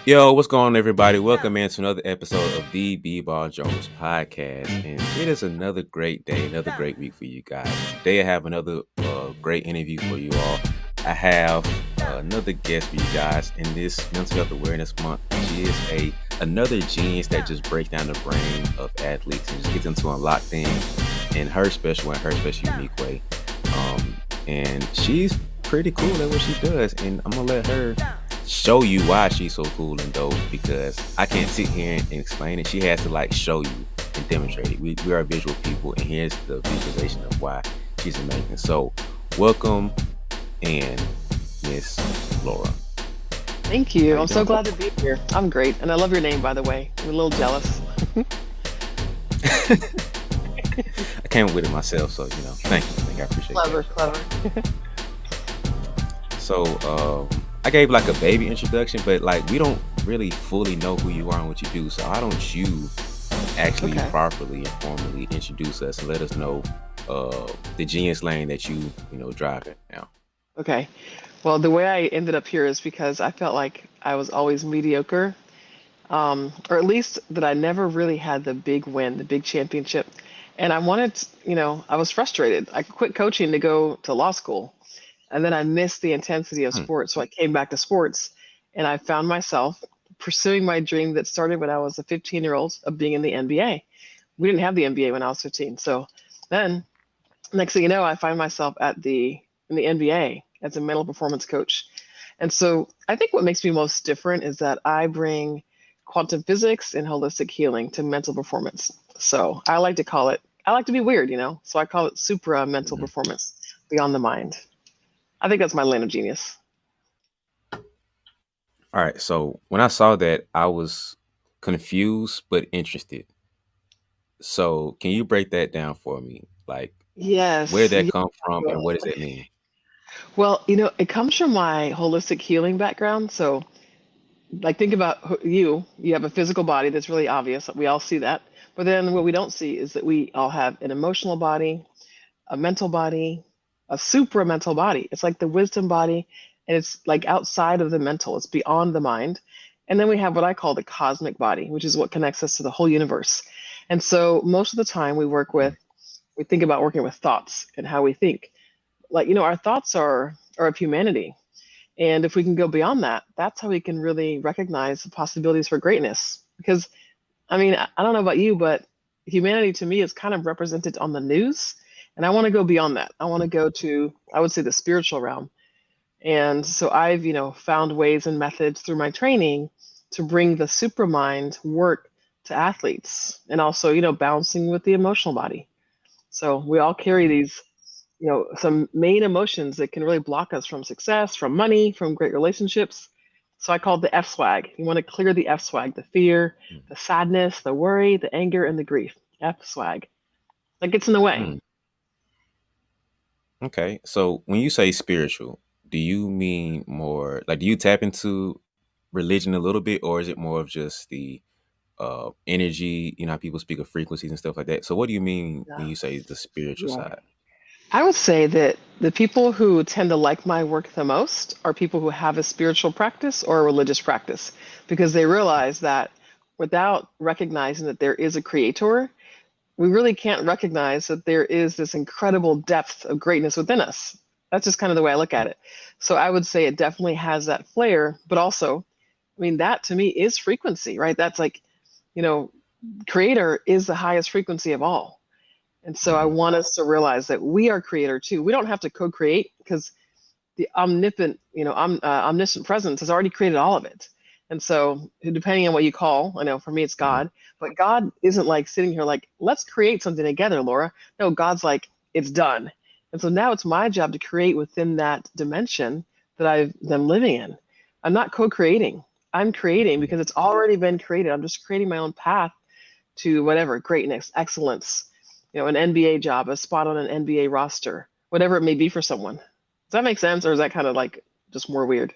Yo, what's going on, everybody? Welcome into another episode of the BeBall Jones podcast. And it is another great day, another great week for you guys. Today, I have another great interview for you all. I have another guest for you guys in this Mental Health Awareness Month. She is another genius that just breaks down the brain of athletes and just gets them to unlock things in her special and her special unique way. And she's pretty cool at what she does, and I'm gonna let her show you why she's so cool and dope, because I can't sit here and explain it. She has to like show you and demonstrate it. We are visual people, and here's the visualization of why she's amazing. So welcome in Miss Laura. Thank How you. you I'm so doing? glad to be here. I'm great. And I love your name, by the way. I'm a little jealous. I came with it myself, so thank you. I appreciate that. Clever, clever. So I gave like a baby introduction, but like we don't really fully know who you are and what you do. So why don't you actually Okay. properly and formally introduce us and let us know the genius lane that you drive in now. Okay. Well, the way I ended up here is because I felt like I was always mediocre, or at least that I never really had the big win, the big championship. And I wanted, I was frustrated. I quit coaching to go to law school. And then I missed the intensity of Hmm. sports. So I came back to sports and I found myself pursuing my dream that started when I was a 15-year-old of being in the NBA. We didn't have the NBA when I was 15. So then next thing you know, I find myself in the NBA as a mental performance coach. And so I think what makes me most different is that I bring quantum physics and holistic healing to mental performance. So I like to be weird, So I call it supra mental Mhm. performance, beyond the mind. I think that's my lane of genius. All right. So when I saw that, I was confused but interested. So can you break that down for me? Like, where did Yes. that come from and what does that mean? Well, it comes from my holistic healing background. So, like, think about you have a physical body that's really obvious. We all see that. But then what we don't see is that we all have an emotional body, a mental body, a supramental body. It's like the wisdom body, and it's like outside of the mental, it's beyond the mind. And then we have what I call the cosmic body, which is what connects us to the whole universe. And so most of the time we think about working with thoughts and how we think. Like, our thoughts are of humanity. And if we can go beyond that, that's how we can really recognize the possibilities for greatness. Because I mean, I don't know about you, but humanity to me is kind of represented on the news. And I want to go beyond that. I want to go to, I would say, the spiritual realm. And so I've, found ways and methods through my training to bring the supermind work to athletes and also, balancing with the emotional body. So we all carry these, some main emotions that can really block us from success, from money, from great relationships. So I call it the F swag. You want to clear the F swag, the fear, the sadness, the worry, the anger, and the grief. F swag. That gets in the way. Hmm. Okay. So when you say spiritual, do you mean more like, do you tap into religion a little bit, or is it more of just the energy? You know how people speak of frequencies and stuff like that. So what do you mean when Yeah. you say the spiritual Yeah. side? I would say that the people who tend to like my work the most are people who have a spiritual practice or a religious practice because they realize that without recognizing that there is a creator, we really can't recognize that there is this incredible depth of greatness within us. That's just kind of the way I look at it. So I would say it definitely has that flair, but also, I mean, that to me is frequency, right? That's like, you know, creator is the highest frequency of all. And so I Hmm. want us to realize that we are creator too. We don't have to co-create because the omniscient presence has already created all of it. And so, depending on what you call, I know for me it's Hmm. God, but God isn't like sitting here like, let's create something together, Laura. No, God's like, it's done. And so now it's my job to create within that dimension that I'm living in. I'm not co-creating. I'm creating because it's already been created. I'm just creating my own path to whatever greatness, excellence, an NBA job, a spot on an NBA roster, whatever it may be for someone. Does that make sense, or is that kind of like just more weird?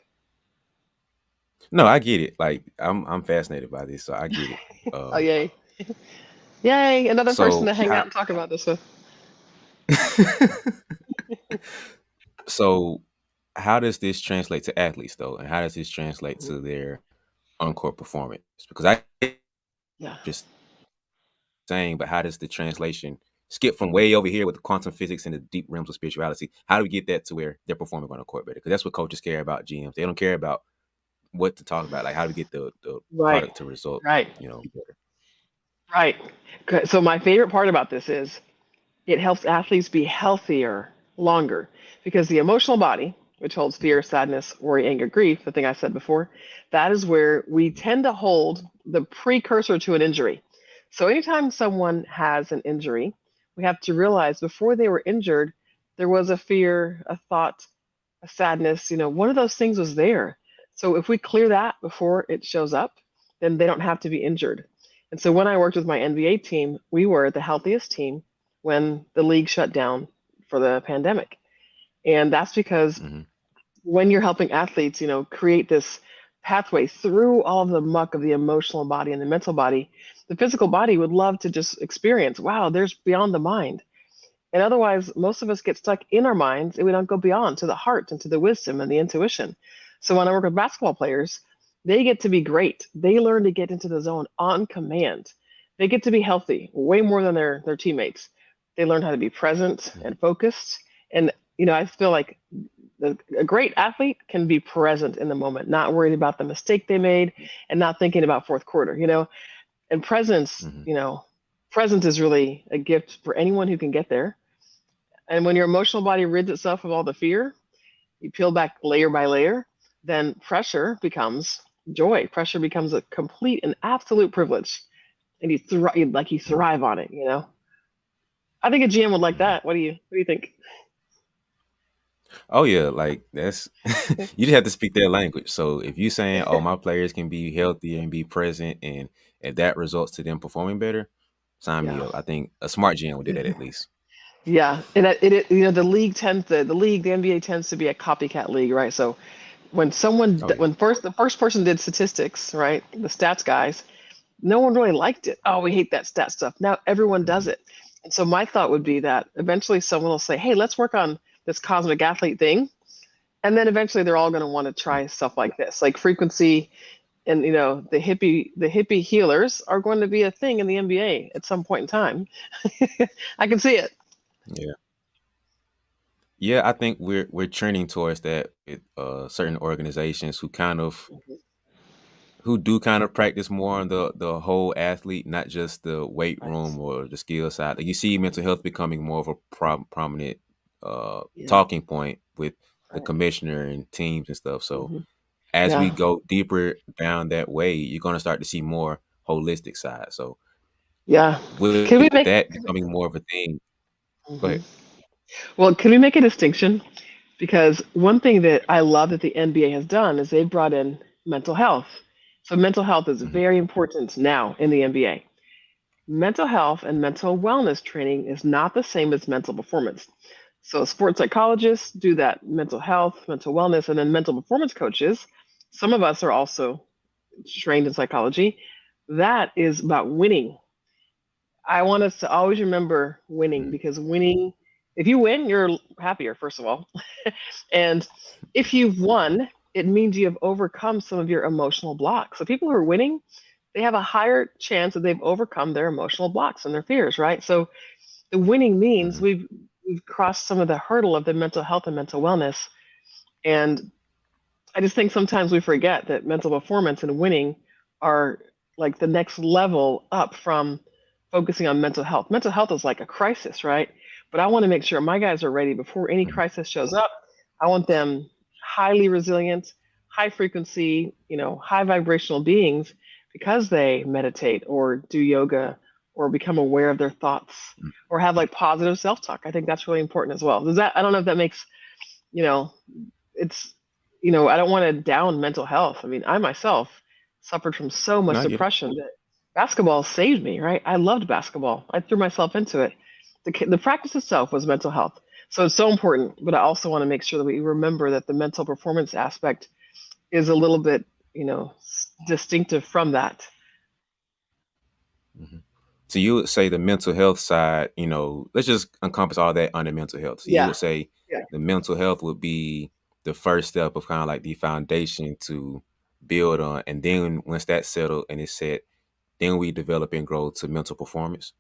No, I get it. Like I'm fascinated by this, so I get it. Oh, Um, yay. Yay, another person so to hang out how and talk about this with. so how does this translate to athletes though, and how does this translate to their on-court performance? Because I Yeah. just saying, but how does the translation skip from way over here with the quantum physics and the deep realms of spirituality? How do we get that to where they're performing on the court better? Because that's what coaches care about, GMs. They don't care about what to talk about. Like, how do we get the Right. product to result, Right. better? Right. So my favorite part about this is it helps athletes be healthier longer because the emotional body, which holds fear, sadness, worry, anger, grief, the thing I said before, that is where we tend to hold the precursor to an injury. So anytime someone has an injury, we have to realize before they were injured, there was a fear, a thought, a sadness, one of those things was there. So if we clear that before it shows up, then they don't have to be injured. And so when I worked with my NBA team, we were the healthiest team when the league shut down for the pandemic. And that's because Mm-hmm. when you're helping athletes, create this pathway through all of the muck of the emotional body and the mental body, the physical body would love to just experience, wow, there's beyond the mind. And otherwise, most of us get stuck in our minds and we don't go beyond to the heart and to the wisdom and the intuition. So when I work with basketball players, they get to be great. They learn to get into the zone on command. They get to be healthy way more than their teammates. They learn how to be present Mm-hmm. and focused. And, I feel like a great athlete can be present in the moment, not worried about the mistake they made and not thinking about fourth quarter, and presence, Mm-hmm. presence is really a gift for anyone who can get there. And when your emotional body rids itself of all the fear, you peel back layer by layer, then pressure becomes joy. Pressure becomes a complete and absolute privilege, and you thrive on it. I think a GM would like Mm-hmm. that. What do you think? Oh yeah, like that's you just have to speak their language. So if you saying, "Oh, my players can be healthy and be present," and if that results to them performing better, sign me Yeah, up. I think a smart GM would do that at least. yeah, and the league the NBA tends to be a copycat league, right? So Oh yeah. when the first person did statistics, right, the stats guys, no one really liked it. Oh, we hate that stat stuff. Now everyone does Mm-hmm. it. And so my thought would be that eventually someone will say, hey, let's work on this cosmic athlete thing. And then eventually they're all going to want to try stuff like this, like frequency and the hippie healers are going to be a thing in the NBA at some point in time. I can see it. Yeah. Yeah, I think we're trending towards that with certain organizations who do kind of practice more on the whole athlete, not just the weight Right. room or the skill side. Like you see mental health becoming more of a prominent Yeah. talking point with the Right. commissioner and teams and stuff. So Hmm. as we Yeah. go deeper down that way, you're going to start to see more holistic side. So Yeah. Can we with make? that becoming more of a thing, go Mhm. ahead. Well, can we make a distinction? Because one thing that I love that the NBA has done is they've brought in mental health. So mental health is Mhm, very important now in the NBA. Mental health and mental wellness training is not the same as mental performance. So sports psychologists do that mental health, mental wellness, and then mental performance coaches. Some of us are also trained in psychology. That is about winning. I want us to always remember winning mhm, because winning, if you win, you're happier, first of all. And if you've won, it means you have overcome some of your emotional blocks. So people who are winning, they have a higher chance that they've overcome their emotional blocks and their fears, right? So the winning means mhm, we've crossed some of the hurdle of the mental health and mental wellness. And I just think sometimes we forget that mental performance and winning are like the next level up from focusing on mental health. Mental health is like a crisis, right? But I want to make sure my guys are ready before any mhm, crisis shows up. I want them highly resilient, high frequency, high vibrational beings because they meditate or do yoga or become aware of their thoughts mhm. or have like positive self-talk. I think that's really important as well. Does that I don't know if that makes, you know, it's I don't want to down mental health. I mean, I myself suffered from so No, much I get it. depression that basketball saved me, right? I loved basketball. I threw myself into it. The practice itself was mental health. So it's so important, but I also want to make sure that we remember that the mental performance aspect is a little bit, distinctive from that. Mhm. So you would say the mental health side, let's just encompass all that under mental health. So you Yeah. would say Yeah. the mental health would be the first step of kind of like the foundation to build on, and then once that's settled and it's set, then we develop and grow to mental performance.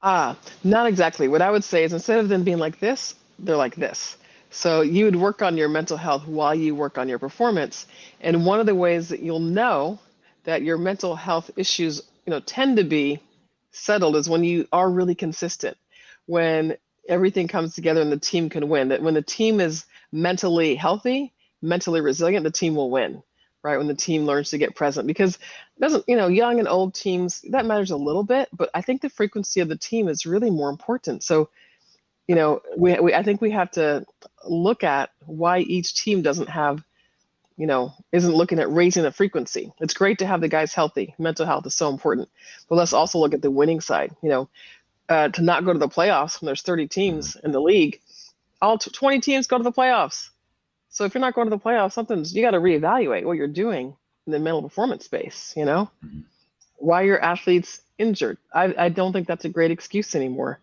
Ah, not exactly. What I would say is instead of them being like this, they're like this. So you would work on your mental health while you work on your performance. And one of the ways that you'll know that your mental health issues, tend to be settled is when you are really consistent. When everything comes together and the team can win. That when the team is mentally healthy, mentally resilient, the team will win. Right? When the team learns to get present. Because doesn't young and old teams that matters a little bit, but I think the frequency of the team is really more important. So we I think we have to look at why each team doesn't have isn't looking at raising the frequency. It's great to have the guys healthy. Mental health is so important, but let's also look at the winning side. To not go to the playoffs when there's 30 Mhm. teams in the league, all 20 teams go to the playoffs. So if you're not going to the playoffs, something's you got to reevaluate what you're doing in the mental performance space. Mhm. Why are athletes injured? I don't think that's a great excuse anymore.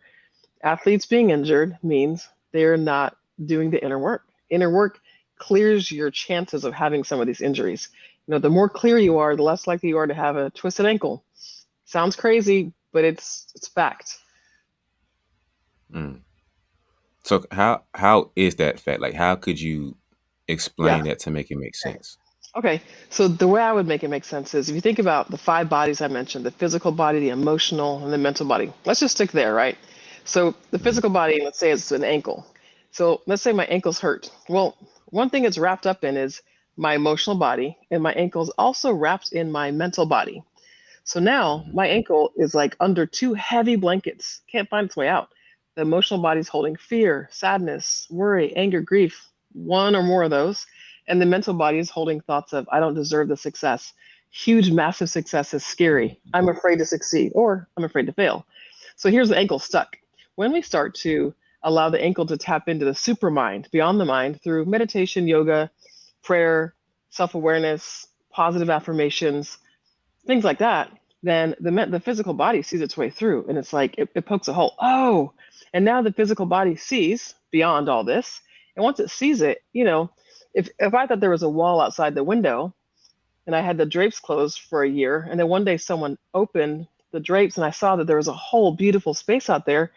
Athletes being injured means they're not doing the inner work. Inner work clears your chances of having some of these injuries. The more clear you are, the less likely you are to have a twisted ankle. Sounds crazy, but it's fact. Mm. So how is that fact? Like, how could you Yeah. explain that to make it make sense? Okay, so the way I would make it make sense is if you think about the five bodies I mentioned, the physical body, the emotional, and the mental body. Let's just stick there, right? So the Mhm. physical body, let's say it's an ankle. So let's say my ankle's hurt. Well, one thing it's wrapped up in is my emotional body, and my ankle's also wrapped in my mental body. So now Mhm. my ankle is like under two heavy blankets, can't find its way out. The emotional body's holding fear, sadness, worry, anger, grief, one or more of those. And the mental body is holding thoughts of, I don't deserve the success. Huge, massive success is scary. I'm afraid to succeed, or I'm afraid to fail. So here's the ankle stuck. When we start to allow the ankle to tap into the super mind, beyond the mind, through meditation, yoga, prayer, self awareness, positive affirmations, things like that, then the physical body sees its way through, and it's like it pokes a hole. Oh, and now the physical body sees beyond all this, and once it sees it, if I thought there was a wall outside the window, and I had the drapes closed for a year, and then one day someone opened the drapes, and I saw that there was a whole beautiful space out there,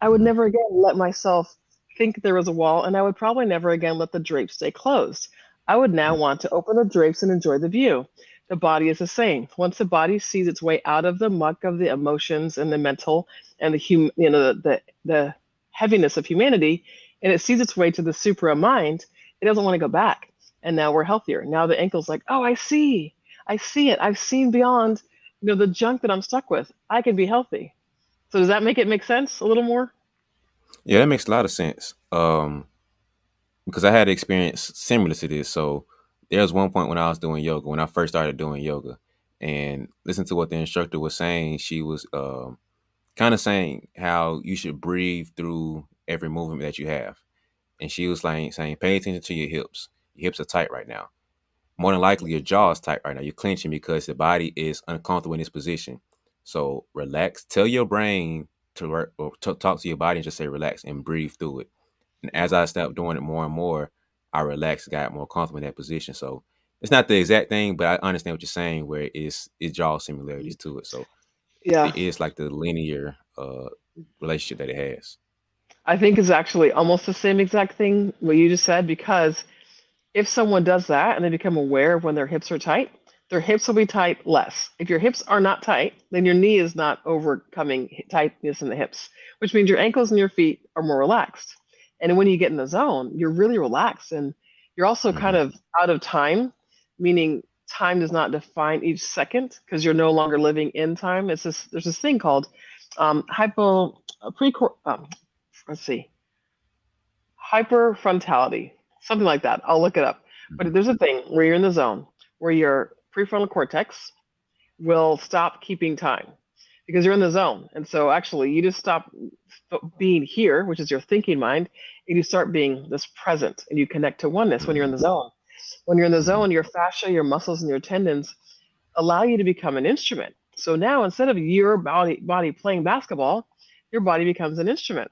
I would Mhm. never again let myself think there was a wall, and I would probably never again let the drapes stay closed. I would now want to open the drapes and enjoy the view. The body is the same. Once the body sees its way out of the muck of the emotions and the mental and the heaviness of humanity, and it sees its way to the supra mind, it doesn't want to go back. And now we're healthier. Now the ankle's like, oh, I see it. I've seen beyond, the junk that I'm stuck with. I can be healthy. So does that make it make sense a little more? Yeah, that makes a lot of sense. Because I had experience similar to this. So there was one point when I was doing yoga, when I first started doing yoga, and listen to what the instructor was saying. She was kind of saying how you should breathe through every movement that you have, and she was like saying, pay attention to your hips. Your hips are tight right now. More than likely, your jaw is tight right now. You're clenching because the body is uncomfortable in this position. So relax. Tell your brain to work or talk to your body and just say relax and breathe through it. And as I stopped doing it more and more, I relaxed, got more comfortable in that position. So it's not the exact thing, but I understand what you're saying, where it draws similarities to it. So Yeah, it is like the linear relationship that it has. I think it's actually almost the same exact thing what you just said because if someone does that and they become aware of when their hips are tight, their hips will be tight less. If your hips are not tight, then your knee is not overcoming tightness in the hips, which means your ankles and your feet are more relaxed. And when you get in the zone, you're really relaxed and you're also kind Hmm. of out of time, meaning time does not define each second because you're no longer living in time. It's this there's this thing called hypo pre let's see hyperfrontality, something like that. I'll look it up. But there's a thing where you're in the zone where your prefrontal cortex will stop keeping time because you're in the zone. And so actually, you just stop being here, which is your thinking mind, and you start being this present and you connect to oneness when you're in the Hmm. zone. When you're in the Hmm. zone, your fascia, your muscles, and your tendons allow you to become an instrument. So now instead of your body playing basketball, your body becomes an instrument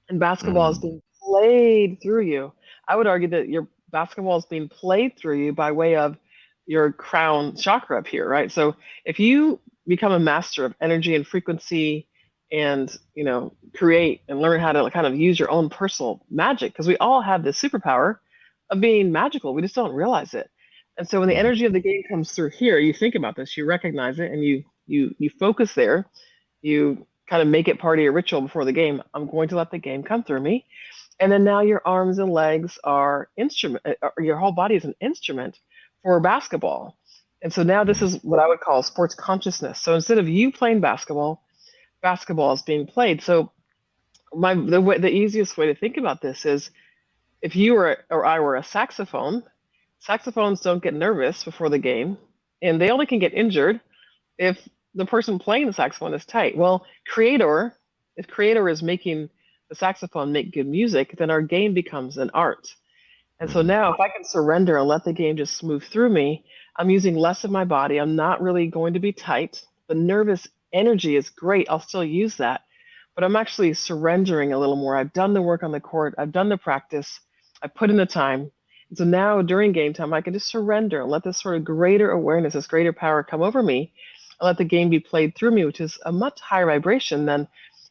and basketball is Hmm. being played through you. I would argue that your basketball is being played through you by way of your crown chakra up here, right? So if you become a master of energy and frequency and, create and learn how to kind of use your own personal magic, because we all have this superpower of being magical. We just don't realize it. And so when the Mhm. energy of the game comes through here, you think about this, you recognize it, and you focus there. You kind of make it part of your ritual before the game. I'm going to let the game come through me. And then now your arms and legs are instrument, or your whole body is an instrument for basketball. And so now this Mhm. is what I would call sports consciousness. So instead of you playing basketball, basketball is being played. So the easiest way to think about this is if you were or I were a saxophone, saxophones don't get nervous before the game, and they only can get injured if the person playing the saxophone is tight. Well, if creator is making the saxophone make good music, then our game becomes an art. And so Mhm. now if I can surrender and let the game just move through me, I'm using less of my body. I'm not really going to be tight. The nervous energy is great. I'll still use that. But I'm actually surrendering a little more. I've done the work on the court. I've done the practice. I put in the time. And so now during game time, I can just surrender and let this sort of greater awareness, this greater power come over me and let the game be played through me, which is a much higher vibration than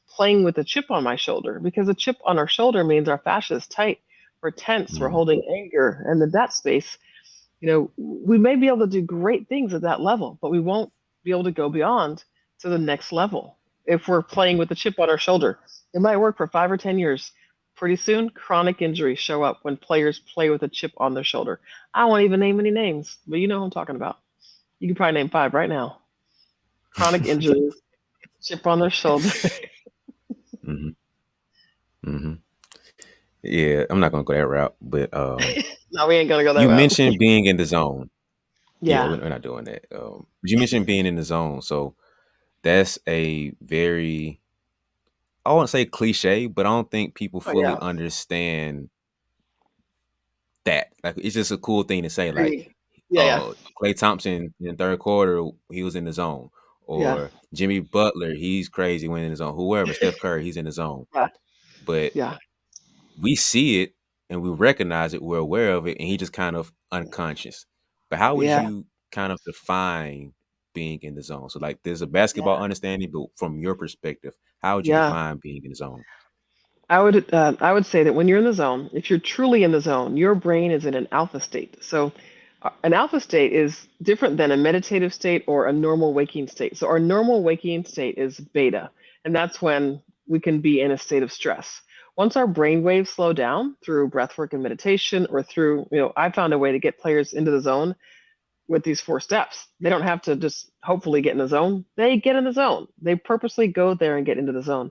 playing with a chip on my shoulder, because a chip on our shoulder means our fascia is tight, we're tense, we're Mhm. holding anger, and in that space, we may be able to do great things at that level, but we won't be able to go beyond to the next level if we're playing with a chip on our shoulder. It might work for 5 or 10 years. Pretty soon, chronic injuries show up when players play with a chip on their shoulder. I won't even name any names, but you know who I'm talking about. You can probably name five right now. Chronic injuries, chip on their shoulder. Mhm. Mhm. Yeah, I'm not gonna go that route, but No, we ain't gonna go that you route. mentioned being in the zone. Yeah, Yeah. we're not doing that. But you mentioned being in the zone, so that's a very, I won't say cliche, but I don't think people Oh fully yeah. understand that. Like, it's just a cool thing to say. Like, Agreed. Yeah, yeah, Klay Thompson in the third quarter, he was in the zone, yeah, or Jimmy Butler, he's crazy when in the zone. Whoever, Steph Curry, he's in the zone. yeah, But yeah, we see it and we recognize it, we're aware of it, and he just kind of unconscious. But how would yeah, you kind of define being in the zone? So, like, there's a basketball yeah, understanding, but from your perspective, how would you yeah. define being in the zone? I would say that when you're in the zone, if you're truly in the zone, your brain is in an alpha state. So, an alpha state is different than a meditative state or a normal waking state. So, our normal waking state is beta, and that's when we can be in a state of stress. Once our brain waves slow down through breath work and meditation, or through, I found a way to get players into the zone with these 4 steps. They don't have to just hopefully get in the zone. They get in the zone. They purposely go there and get into the zone.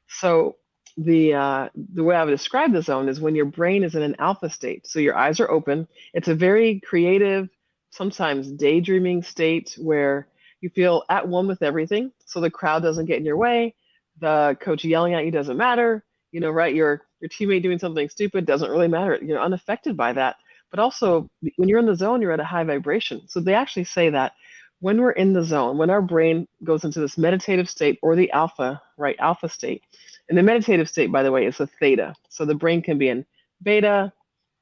So the way I would describe the zone is when your brain is in an alpha state. So your eyes are open. It's a very creative, sometimes daydreaming state where you feel at one with everything. So the crowd doesn't get in your way. The coach yelling at you doesn't matter. Right? Your teammate doing something stupid doesn't really matter. You're unaffected by that. But also, when you're in the zone, you're at a high vibration. So they actually say that when we're in the zone, when our brain goes into this meditative state or the alpha, right, alpha state, and the meditative state, by the way, is a theta. So the brain can be in beta,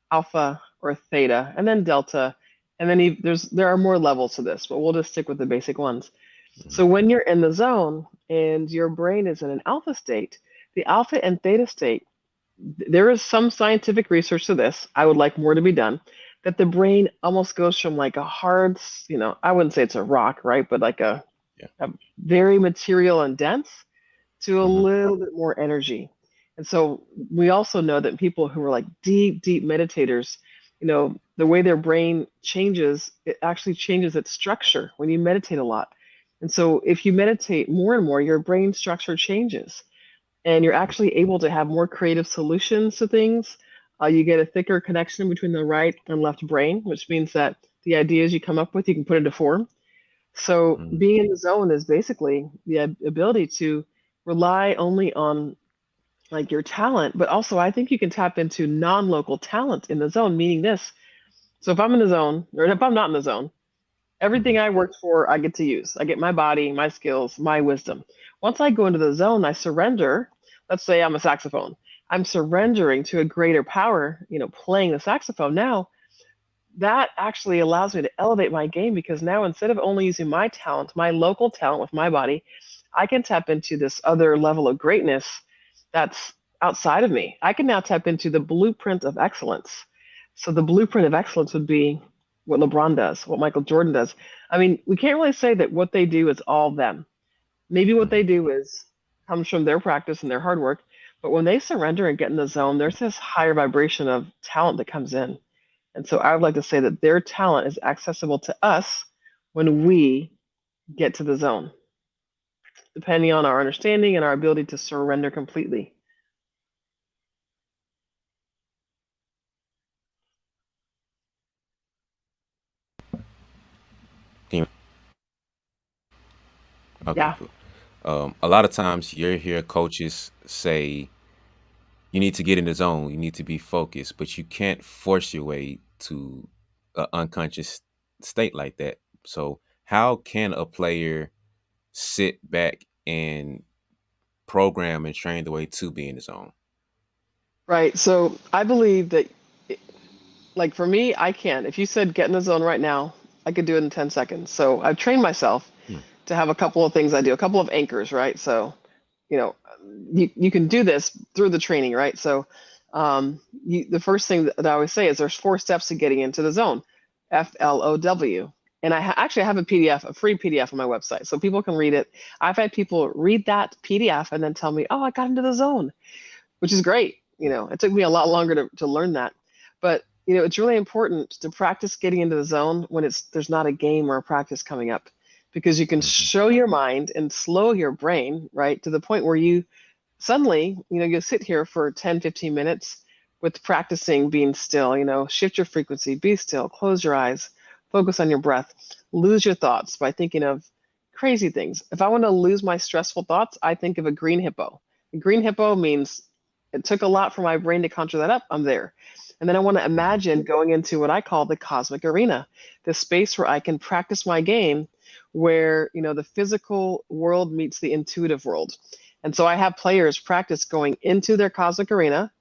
alpha, or theta, and then delta. And then there are more levels to this, but we'll just stick with the basic ones. Mhm. So when you're in the zone and your brain is in an alpha state, the alpha and theta state, there is some scientific research to this. I would like more to be done. That the brain almost goes from like a hard, I wouldn't say it's a rock, right? But like Yeah. a very material and dense to a Mhm. little bit more energy. And so we also know that people who are like deep, deep meditators, the way their brain changes, it actually changes its structure when you meditate a lot. And so if you meditate more and more, your brain structure changes and you're actually able to have more creative solutions to things. You get a thicker connection between the right and left brain, which means that the ideas you come up with, you can put into form. So Mhm. being in the zone is basically the ability to rely only on like your talent, but also I think you can tap into non-local talent in the zone, meaning this. So if I'm in the zone, or if I'm not in the zone, everything Mhm. I worked for, I get to use. I get my body, my skills, my wisdom. Once I go into the zone, I surrender. Let's say I'm a saxophone. I'm surrendering to a greater power, playing the saxophone. Now that actually allows me to elevate my game because now instead of only using my talent, my local talent with my body, I can tap into this other level of greatness that's outside of me. I can now tap into the blueprint of excellence. So the blueprint of excellence would be what LeBron does, what Michael Jordan does. I mean, we can't really say that what they do is all them. Maybe what they Mhm. do is comes from their practice and their hard work, but when they surrender and get in the zone, there's this higher vibration of talent that comes in. And so I would like to say that their talent is accessible to us when we get to the zone, depending on our understanding and our ability to surrender completely. Can you- Okay, Yeah. cool. A lot of times you hear coaches say you need to get in the zone, you need to be focused, but you can't force your way to an unconscious state like that. So, how can a player sit back and program and train the way to be in the zone? Right. So I believe that, like for me, I can. If you said get in the zone right now, I could do it in 10 seconds. So I've trained myself Hmm. to have a couple of things I do, a couple of anchors, right? So, you know, you can do this through the training, right? So, the first thing that I always say is there's four steps to getting into the zone, FLOW. And actually have a PDF, a free PDF on my website, so people can read it. I've had people read that PDF and then tell me, "Oh, I got into the zone," which is great. It took me a lot longer to learn that, but it's really important to practice getting into the zone when there's not a game or a practice coming up, because you can Mhm. show your mind and slow your brain right to the point where you suddenly, you'll sit here for 10, 15 minutes with practicing being still, shift your frequency, be still, close your eyes, focus on your breath, lose your thoughts by thinking of crazy things. If I want to lose my stressful thoughts, I think of a green hippo. A green hippo means it took a lot for my brain to conjure that up. I'm there. And then I want to Mhm. imagine going into what I call the cosmic arena, the space where I can practice my game, where, the physical world meets the intuitive world. And so I have players practice going into their cosmic arena,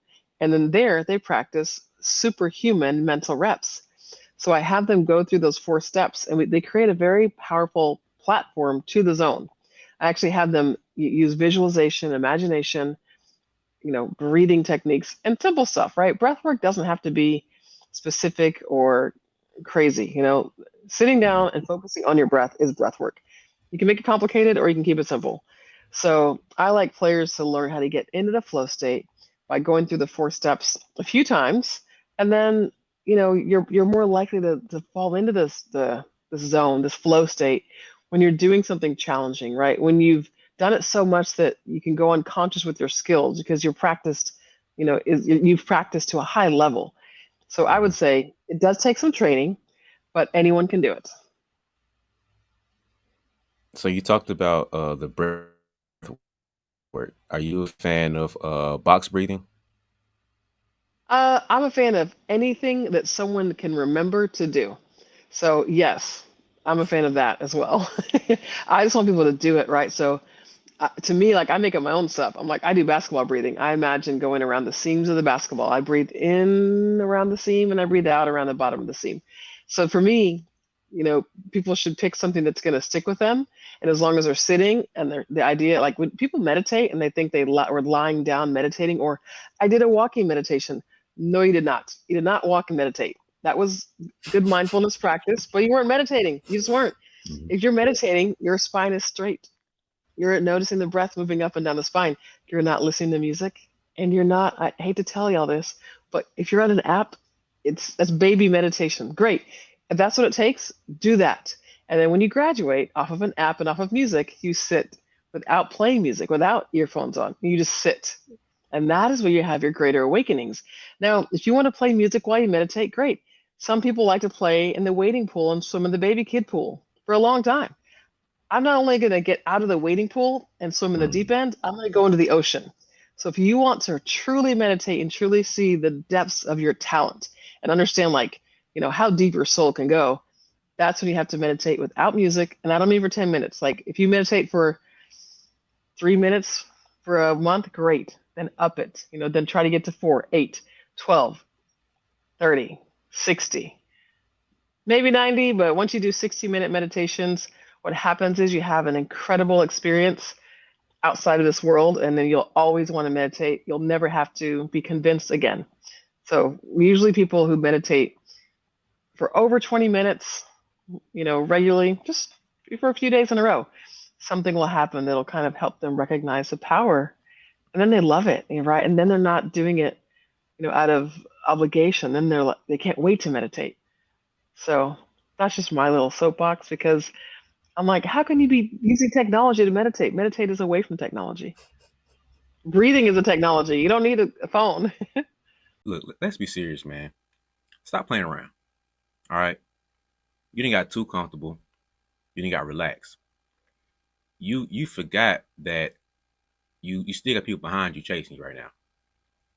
and then there they practice superhuman mental reps. So I have them go through those four steps, and they create a very powerful platform to the zone. I actually have them use visualization, imagination, breathing techniques, and simple stuff, right? Breath work doesn't have to be specific or crazy. Sitting Mhm. down and focusing on your breath is breath work. You can make it complicated or you can keep it simple. So I like players to learn how to get into the flow state by going through the four steps a few times, and then you're more likely to fall into this zone, this flow state when you're doing something challenging, right? When you've done it so much that you can go unconscious with your skills because you're practiced, you've practiced to a high level. So I would Mhm. say it does take some training, but anyone can do it. So you talked about the breath work. Are you a fan of box breathing? I'm a fan of anything that someone can remember to do. So yes, I'm a fan of that as well. I just want people to do it right. So to me, like I make up my own stuff. I'm like I do basketball breathing. I imagine going around the seams of the basketball. I breathe in around the seam and I breathe out around the bottom of the seam. So for me, people should pick something that's going to stick with them. And as long as they're sitting and the idea, like when people meditate and they think were lying down meditating, or I did a walking meditation. No, you did not. You did not walk and meditate. That was good mindfulness practice, but you weren't meditating. You just weren't. Mhm. If you're meditating, your spine is straight. You're noticing the breath moving up and down the spine. You're not listening to music, and you're not. I hate to tell you all this, but if you're on an app, that's baby meditation. Great. If that's what it takes, do that. And then when you graduate off of an app and off of music, you sit without playing music, without earphones on. You just sit. And that is where you have your greater awakenings. Now, if you want to play music while you meditate, great. Some people like to play in the wading pool and swim in the baby kid pool for a long time. I'm not only going to get out of the wading pool and swim in the deep Mhm. end, I'm going to go into the ocean. So if you want to truly meditate and truly see the depths of your talent and understand, like, how deep your soul can go, that's when you have to meditate without music. And I don't mean for 10 minutes. Like if you meditate for 3 minutes for a month, great. Then up it, then try to get to 4, 8, 12, 30, 60. maybe 90, but once you do 60-minute meditations, what happens is you have an incredible experience outside of this world, and then you'll always want to meditate. You'll never have to be convinced again. So usually people who meditate for over 20 minutes, regularly, just for a few days in a row, something will happen that'll kind of help them recognize the power. And then they love it, right? And then they're not doing it, out of obligation. Then they can't wait to meditate. So that's just my little soapbox because I'm like, how can you be using technology to meditate? Meditate is away from technology. Breathing is a technology. You don't need a phone. Look, let's be serious, man. Stop playing around. All right. You didn't got too comfortable. You didn't got relaxed. You forgot that you still got people behind you chasing you right now.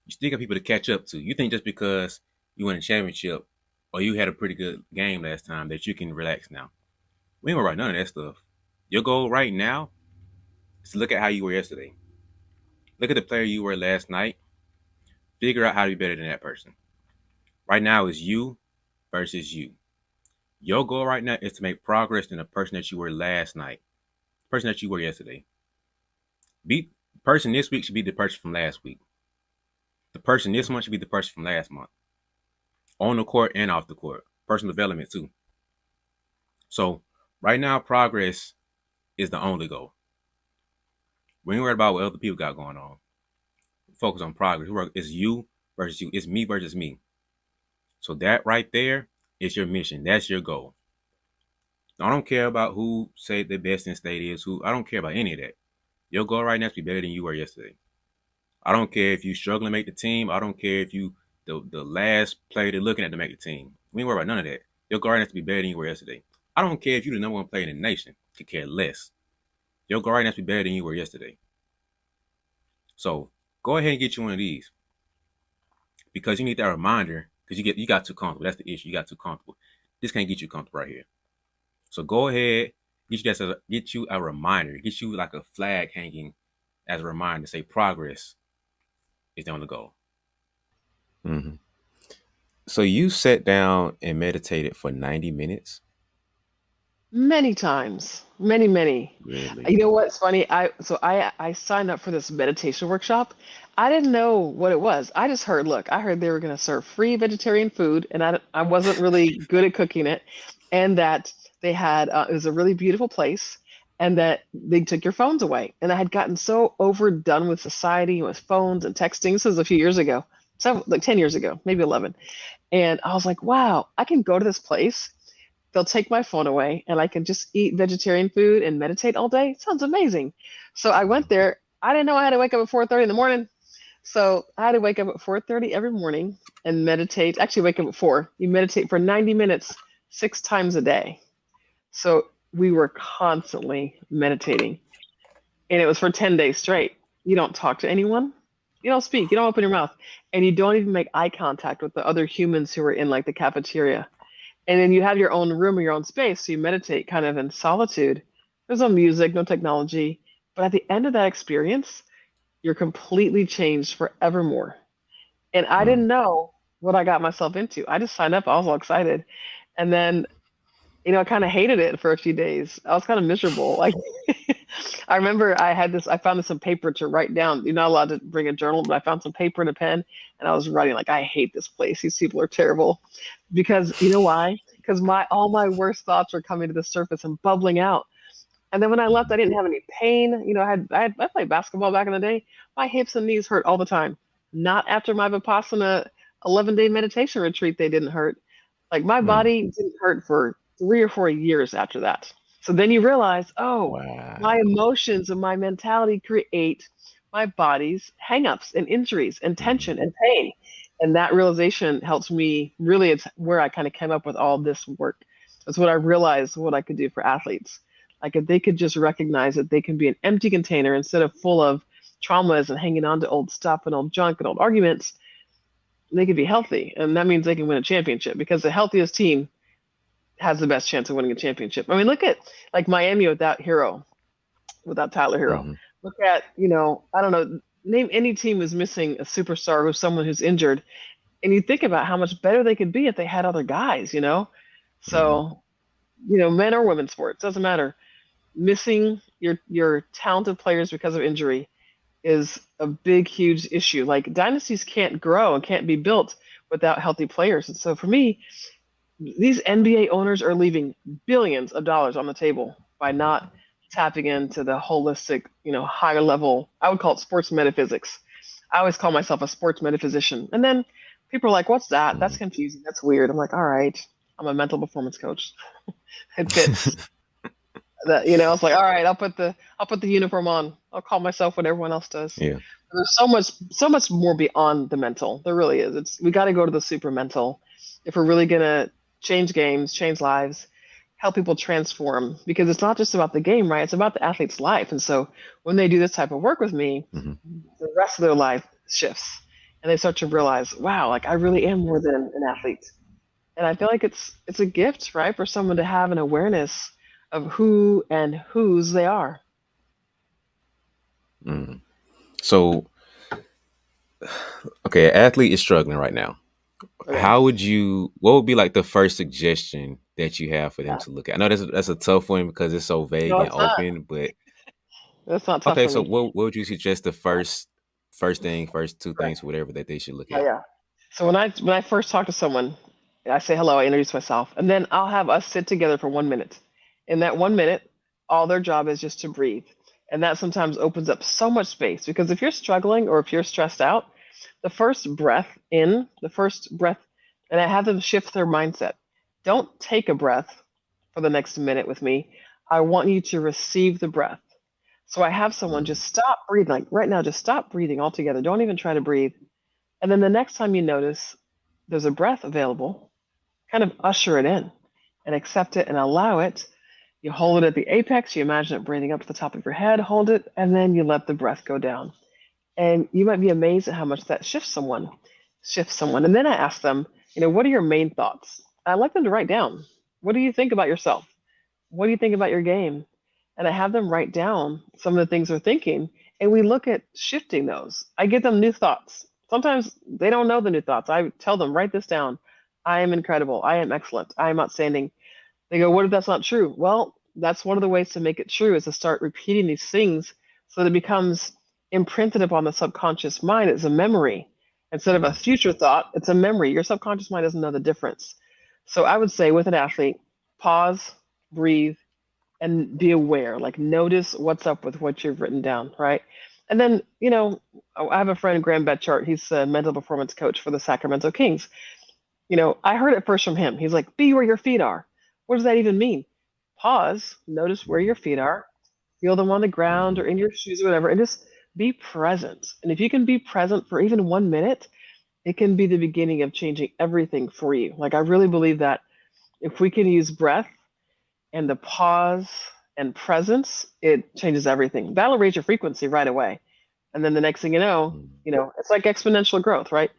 You still got people to catch up to. You think just because you won a championship or you had a pretty good game last time that you can relax now. We ain't worry about none of that stuff. Your goal right now is to look at how you were yesterday. Look at the player you were last night. Figure out how to be better than that person. Right now is you versus you. Your goal right now is to make progress than the person that you were last night, the person that you were yesterday. The person this week should be the person from last week. The person this month should be the person from last month. On the court and off the court. Personal development too. So right now, progress is the only goal. We ain't worried about what other people got going on. Focus on progress. It's you versus you. It's me versus me. So that right there is your mission. That's your goal. I don't care about who say the best in state is. I don't care about any of that. Your goal right now is to be better than you were yesterday. I don't care if you struggling to make the team. I don't care if you the last player they're looking at to make the team. We ain't worry about none of that. Your goal right now is to be better than you were yesterday. I don't care if you're the number one player in the nation. Could care less. Your goal right now is to be better than you were yesterday. So go ahead and get you one of these because you need that reminder because you got too comfortable. That's the issue. You got too comfortable. This can't get you comfortable right here. So go ahead, get you a reminder, get you like a flag hanging as a reminder to say progress is on the goal. Mm-hmm. So you sat down and meditated for 90 minutes? Many times, many. Really? You know what's funny? I signed up for this meditation workshop. I didn't know what it was. I just heard, look, I heard they were going to serve free vegetarian food, and I wasn't really good at cooking it, and that they had it was a really beautiful place, and that they took your phones away. And I had gotten so overdone with society, with phones and texting. This was a few years ago, so like 10 years ago, maybe 11. And I was like, wow, I can go to this place. They'll take my phone away and I can just eat vegetarian food and meditate all day. Sounds amazing. So I went there. I didn't know I had to wake up at 4:30 in the morning. So I had to wake up at 4:30 every morning and meditate. Actually, wake up at 4. You meditate for 90 minutes 6 times a day. So we were constantly meditating. And it was for 10 days straight. You don't talk to anyone. You don't speak. You don't open your mouth. And you don't even make eye contact with the other humans who are in like the cafeteria. And then you have your own room or your own space. So you meditate kind of in solitude. There's no music, no technology. But at the end of that experience, you're completely changed forevermore. And I Mm. didn't know what I got myself into. I just signed up. I was all excited. And then, I kind of hated it for a few days. I was kind of miserable. Like, I remember I found this some paper to write down. You're not allowed to bring a journal, but I found some paper and a pen, and I was writing like, I hate this place. These people are terrible. Because you know why? Because all my worst thoughts were coming to the surface and bubbling out. And then when I left, I didn't have any pain. I played basketball back in the day. My hips and knees hurt all the time. Not after my Vipassana 11-day meditation retreat, they didn't hurt. Like my Mm. body didn't hurt for 3 or 4 years after that. So then you realize, oh, my Wow. emotions and my mentality create my body's hangups and injuries and Mm-hmm. tension and pain. And that realization helps me really, it's where I kind of came up with all this work. That's what I realized what I could do for athletes. Like if they could just recognize that they can be an empty container instead of full of traumas and hanging on to old stuff and old junk and old arguments, they could be healthy. And that means they can win a championship because the healthiest team has the best chance of winning a championship. I mean, look at like Miami without Tyler Hero. Mm-hmm. Look at, I don't know, name any team who's missing a superstar or someone who's injured. And you think about how much better they could be if they had other guys. Mhm. So, men or women's sports, doesn't matter. Missing your talented players because of injury is a big, huge issue. Like dynasties can't grow and can't be built without healthy players. And so for me, these NBA owners are leaving billions of dollars on the table by not tapping into the holistic, higher level. I would call it sports metaphysics. I always call myself a sports metaphysician. And then people are like, "What's that? That's Mhm. confusing. That's weird." I'm like, "All right, I'm a mental performance coach. It fits." That it's like, "All right, I'll put the uniform on. I'll call myself what everyone else does." Yeah. There's so much more beyond the mental. There really is. We got to go to the super mental if we're really gonna change games, change lives, help people transform. Because it's not just about the game, right? It's about the athlete's life. And so when they do this type of work with me, Mhm. the rest of their life shifts, and they start to realize, wow, like I really am more than an athlete. And I feel like it's a gift, right, for someone to have an awareness of who and whose they are. Mhm. So, okay, an athlete is struggling right now. Okay. How would you? What would be like the first suggestion that you have for them Yeah. to look at? I know that's a tough one because it's so vague No, and it's not. open. But That's not tough okay, for so me. what would you suggest the first thing, first two Right. things, whatever that they should look Yeah, at? yeah. So when I first talk to someone, I say hello, I introduce myself, and then I'll have us sit together for 1 minute. In that 1 minute, all their job is just to breathe. And that sometimes opens up so much space because if you're struggling or if you're stressed out, the first breath, and I have them shift their mindset. Don't take a breath for the next minute with me. I want you to receive the breath. So I have someone Mhm. just stop breathing, like right now, just stop breathing altogether. Don't even try to breathe. And then the next time you notice there's a breath available, kind of usher it in and accept it and allow it. You hold it at the apex, you imagine it breathing up to the top of your head, hold it, and then you let the breath go down. And you might be amazed at how much that shifts someone. Shifts someone. And then I ask them, what are your main thoughts? I like them to write down. What do you think about yourself? What do you think about your game? And I have them write down some of the things they're thinking, and we look at shifting those. I give them new thoughts. Sometimes they don't know the new thoughts. I tell them, write this down. I am incredible. I am excellent. I am outstanding. They go, what if that's not true? Well, that's one of the ways to make it true is to start repeating these things so that it becomes imprinted upon the subconscious mind as a memory. Instead of a Mhm. future thought, it's a memory. Your subconscious mind doesn't know the difference. So I would say with an athlete, pause, breathe, and be aware. Like notice what's up with what you've written down, right? And then, I have a friend, Graham Betchart. He's a mental performance coach for the Sacramento Kings. I heard it first from him. He's like, be where your feet are. What does that even mean? Pause, notice where your feet are, feel them on the ground Mhm. or in your shoes or whatever, and just be present. And if you can be present for even 1 minute, it can be the beginning of changing everything for you. Like, I really believe that if we can use breath and the pause and presence, it changes everything. That'll raise your frequency right away. And then the next thing you know, Mhm. it's like exponential growth, right?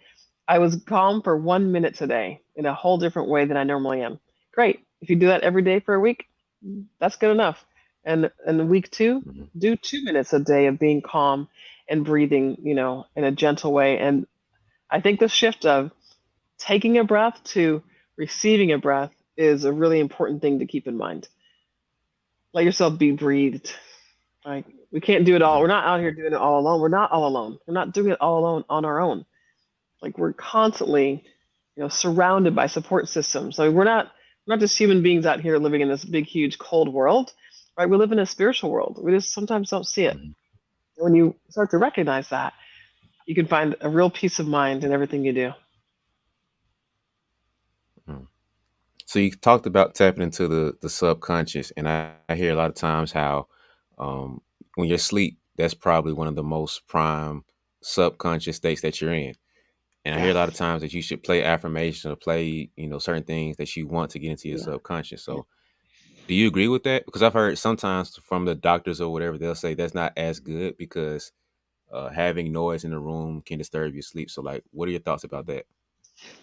I was calm for 1 minute today in a whole different way than I normally am. Great. If you do that every day for a week, that's good enough. And week two, Mhm. do 2 minutes a day of being calm and breathing, in a gentle way. And I think the shift of taking a breath to receiving a breath is a really important thing to keep in mind. Let yourself be breathed. Like we can't do it all. We're Mhm. not out here doing it all alone. We're not all alone. We're not doing it all alone on our own. Like we're constantly, surrounded by support systems. So we're not just human beings out here living in this big, huge, cold world, right? We live in a spiritual world. We just sometimes don't see it. Mhm. When you start to recognize that, you can find a real peace of mind in everything you do. Mhm. So you talked about tapping into the subconscious, and I hear a lot of times how when you're asleep, that's probably one of the most prime subconscious states that you're in. And I hear a lot of Yes. times that you should play affirmation or play, certain things that you want to get into your Yeah. subconscious. Yeah. So do you agree with that? Because I've heard sometimes from the doctors or whatever, they'll say that's not as good because having noise in the room can disturb your sleep. So like, what are your thoughts about that?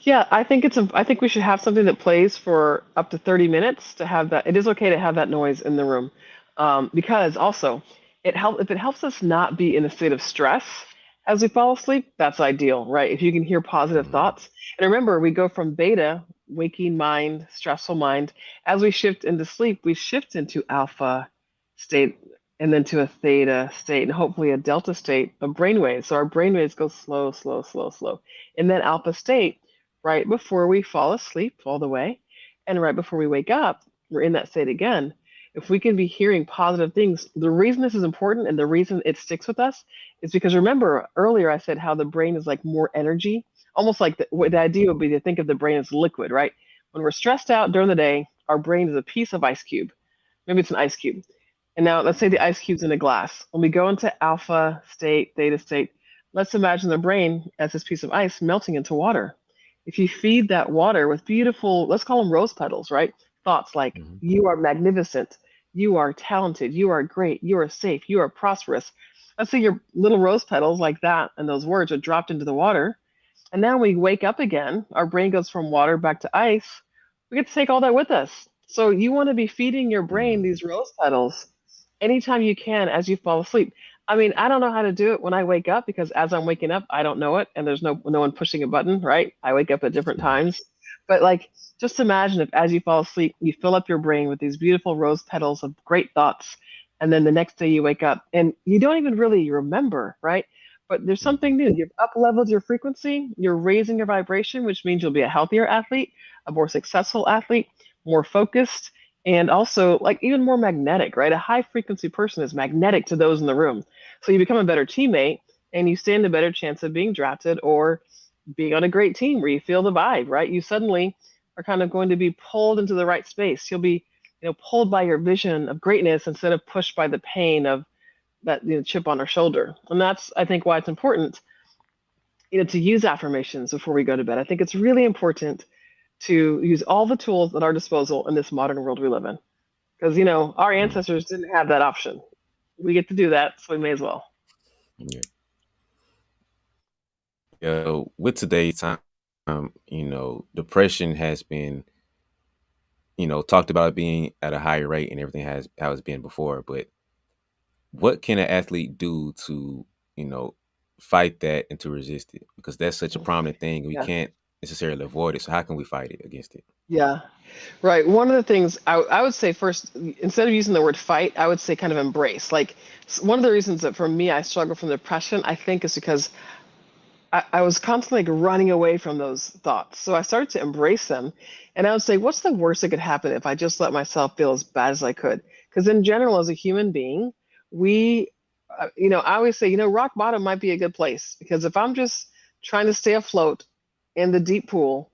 Yeah, I think we should have something that plays for up to 30 minutes to have that. It is okay to have that noise in the room, because also if it helps us not be in a state of stress as we fall asleep. That's ideal, right? If you can hear positive Mhm. thoughts, and remember, we go from beta. waking mind, stressful mind. As we shift into sleep, we shift into alpha state and then to a theta state and hopefully a delta state of brainwaves. So our brainwaves go slow, slow, slow, slow. In that alpha state, right before we fall asleep all the way and right before we wake up, we're in that state again. If we can be hearing positive things, the reason this is important and the reason it sticks with us is because remember earlier I said how the brain is like more energy, almost like the Mhm. idea would be to think of the brain as liquid, right? When we're stressed out during the day, our brain is a piece of ice cube. Maybe it's an ice cube. And now let's say the ice cube's in a glass. When we go into alpha state, theta state, let's imagine the brain as this piece of ice melting into water. If you feed that water with beautiful, let's call them rose petals, right? Thoughts like, Mhm. you are magnificent, you are talented, you are great, you are safe, you are prosperous. Let's say your little rose petals like that and those words are dropped into the water. And now we wake up again, our brain goes from water back to ice. We get to take all that with us. So you want to be feeding your brain Mhm. these rose petals anytime you can as you fall asleep. I mean, I don't know how to do it when I wake up because as I'm waking up, I don't know it and there's no one pushing a button, right? I wake up at different Mhm. times. But like just imagine if as you fall asleep, you fill up your brain with these beautiful rose petals of great thoughts and then the next day you wake up and you don't even really remember, right? But there's Mhm. something new. You've up leveled your frequency, you're raising your vibration, which means you'll be a healthier athlete, a more successful athlete, more focused, and also like even more magnetic, right? A high frequency person is magnetic to those in the room. So you become a better teammate and you stand a better chance of being drafted or being on a great team where you feel the vibe, right? You suddenly are kind of going to be pulled into the right space. You'll be, pulled by your vision of greatness instead of pushed by the pain of that chip on our shoulder. And that's I think why it's important, to use affirmations before we go to bed. I think it's really important to use all the tools at our disposal in this modern world we live in. Because our Mhm. ancestors didn't have that option. We get to do that, so we may as well. Yeah. With today's time, depression has been, talked about being at a higher rate and everything has how it's been before. But what can an athlete do to, you know, fight that and to resist it? Because that's such a prominent thing. We Yeah. can't necessarily avoid it. So how can we fight it against it? Yeah. Right. One of the things I would say first, instead of using the word fight, I would say kind of embrace. Like one of the reasons that for me I struggle from depression, I think is because I was constantly like running away from those thoughts. So I started to embrace them. And I would say, what's the worst that could happen if I just let myself feel as bad as I could? Because in general, as a human being, we, I always say, rock bottom might be a good place. Because if I'm just trying to stay afloat in the deep pool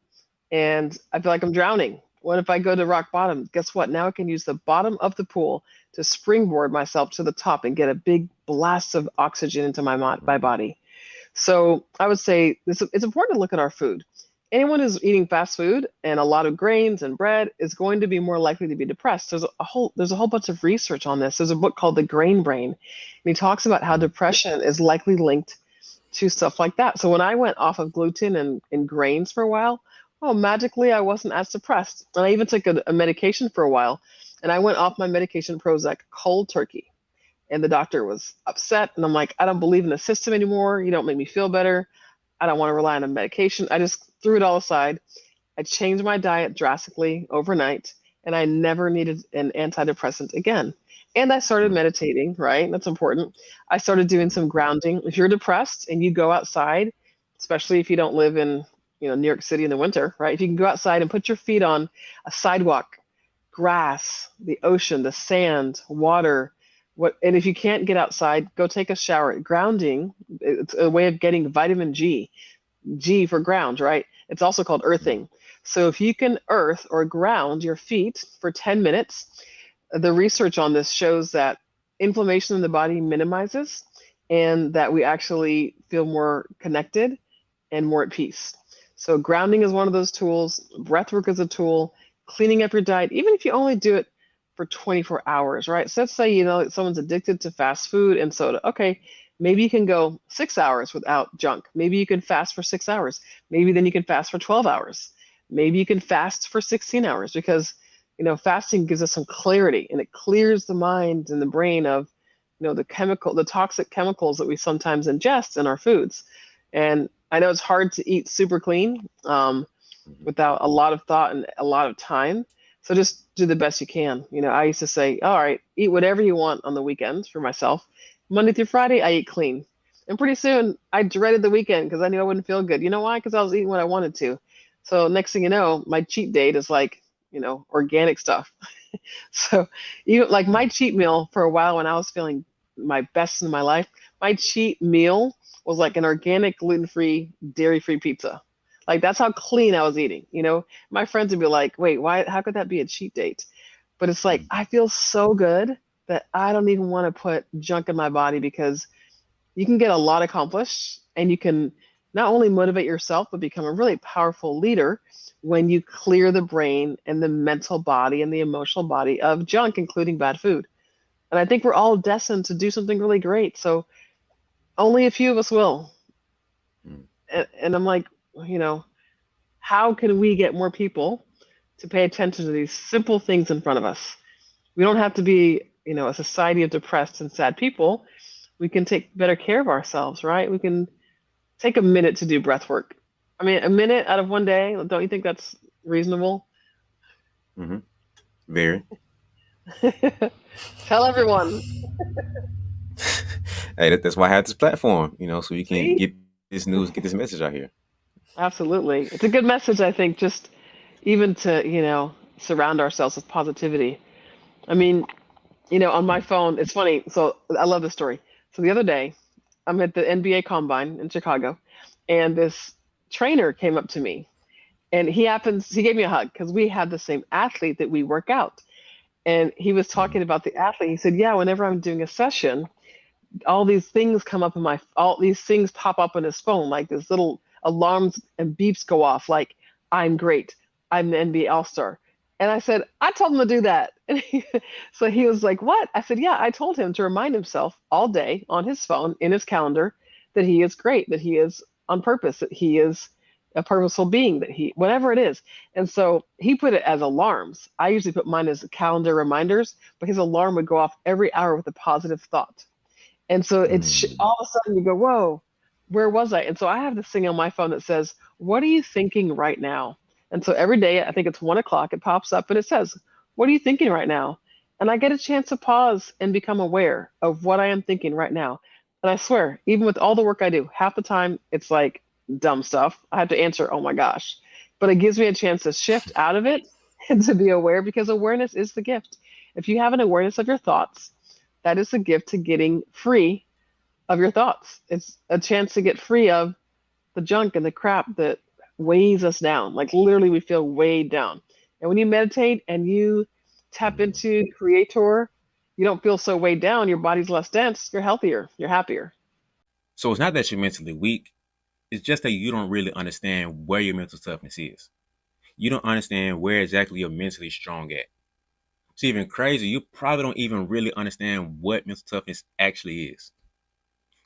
and I feel like I'm drowning, what if I go to rock bottom? Guess what? Now I can use the bottom of the pool to springboard myself to the top and get a big blast of oxygen into my Mhm. body. So I would say it's important to look at our food. Anyone who's eating fast food and a lot of grains and bread is going to be more likely to be depressed. There's a whole bunch of research on this. There's a book called The Grain Brain, and he talks about how Mhm. depression is likely linked to stuff like that. So when I went off of gluten and grains for a while, oh, magically I wasn't as depressed. And I even took a medication for a while, and I went off my medication Prozac cold turkey and the doctor was upset and I'm like, I don't believe in the system anymore, you don't make me feel better, I don't want to rely on a medication. I just threw it all aside. I changed my diet drastically overnight and I never needed an antidepressant again. And I started Mhm. meditating, right? That's important. I started doing Mhm. some grounding. If you're depressed and you go outside, especially if you don't live in New York City in the winter, right? If you can go outside and put your feet on a sidewalk, grass, the ocean, the sand, water. And if you can't get outside, go take a shower. Grounding, it's a way of getting vitamin G. G for ground, right? It's also called Mhm. earthing. So if you can earth or ground your feet for 10 minutes, the research on this shows that inflammation in the body minimizes and that we actually feel more connected and more at peace. So grounding is one of those tools, breath work is a tool, cleaning up your diet, even if you only do it for 24 hours, right? So let's say, someone's addicted to fast food and soda. Okay, maybe you can go 6 hours without junk. Maybe you can fast for 6 hours. Maybe then you can fast for 12 hours. Maybe you can fast for 16 hours because, fasting gives us some clarity and it clears the mind and the brain of, the toxic chemicals that we sometimes ingest in our foods. And I know it's hard to eat super clean. Mhm. without a lot of thought and a lot of time. So just do the best you can. I used to say, all right, eat whatever you want on the weekends for myself. Monday through Friday, I eat clean. And pretty soon, I dreaded the weekend because I knew I wouldn't feel good. You know why? Because I was eating what I wanted to. So next thing you know, my cheat date is like, organic stuff. So even like my cheat meal for a while when I was feeling my best in my life, my cheat meal was like an organic, gluten-free, dairy-free pizza. Like that's how clean I was eating. My friends would be like, "Wait, why? How could that be a cheat date?" But it's like Mhm. I feel so good that I don't even want to put junk in my body because you can get a lot accomplished and you can not only motivate yourself but become a really powerful leader when you clear the brain and the mental body and the emotional body of junk, including bad food. And I think we're all destined to do something really great, so only a few of us will. Mhm. And I'm like, you know how can we get more people to pay attention to these simple things in front of us? We don't have to be, a society of depressed and sad people. We can take better care of ourselves, right? We can take a minute to do breath work. I mean, a minute out of one day, don't you think that's reasonable? Mhm. Very. Tell everyone. Hey, that's why I have this platform, so you can See? get this news, get this message out here. Absolutely. It's a good message, I think, just even to, surround ourselves with positivity. I mean, on my phone, it's funny. So I love this story. So the other day, I'm at the NBA Combine in Chicago, and this trainer came up to me, and he gave me a hug because we have the same athlete that we work out. And he was Mhm. talking about the athlete. He said, "Yeah, whenever I'm doing a session, all these things come up all these things pop up on his phone, like this little alarms and beeps go off, like I'm great, I'm the NBA All Star." And I said, "I told him to do that." So he was like, "What?" I said, "Yeah, I told him to remind himself all day on his phone, in his calendar, that he is great, that he is on purpose, that he is a purposeful being, that he, whatever it is." And so he put it as alarms. I usually put mine as calendar reminders, but his alarm would go off every hour with a positive thought. And so it's Mm. all of a sudden you go, whoa, where was I? And so I have this thing on my phone that says, what are you thinking right now? And so every day, I think it's 1 o'clock, it pops up and it says, what are you thinking right now? And I get a chance to pause and become aware of what I am thinking right now. And I swear, even with all the work I do, half the time it's like dumb stuff. I have to answer, oh my gosh. But it gives me a chance to shift out of it and to be aware because awareness is the gift. If you have an awareness of your thoughts, that is the gift to getting free of your thoughts. It's a chance to get free of the junk and the crap that weighs us down. Like literally, we feel weighed down. And when you meditate and you tap Mm. into Creator, you don't feel so weighed down. Your body's less dense. You're healthier. You're happier. So it's not that you're mentally weak. It's just that you don't really understand where your mental toughness is. You don't understand where exactly you're mentally strong at. It's even crazy. You probably don't even really understand what mental toughness actually is.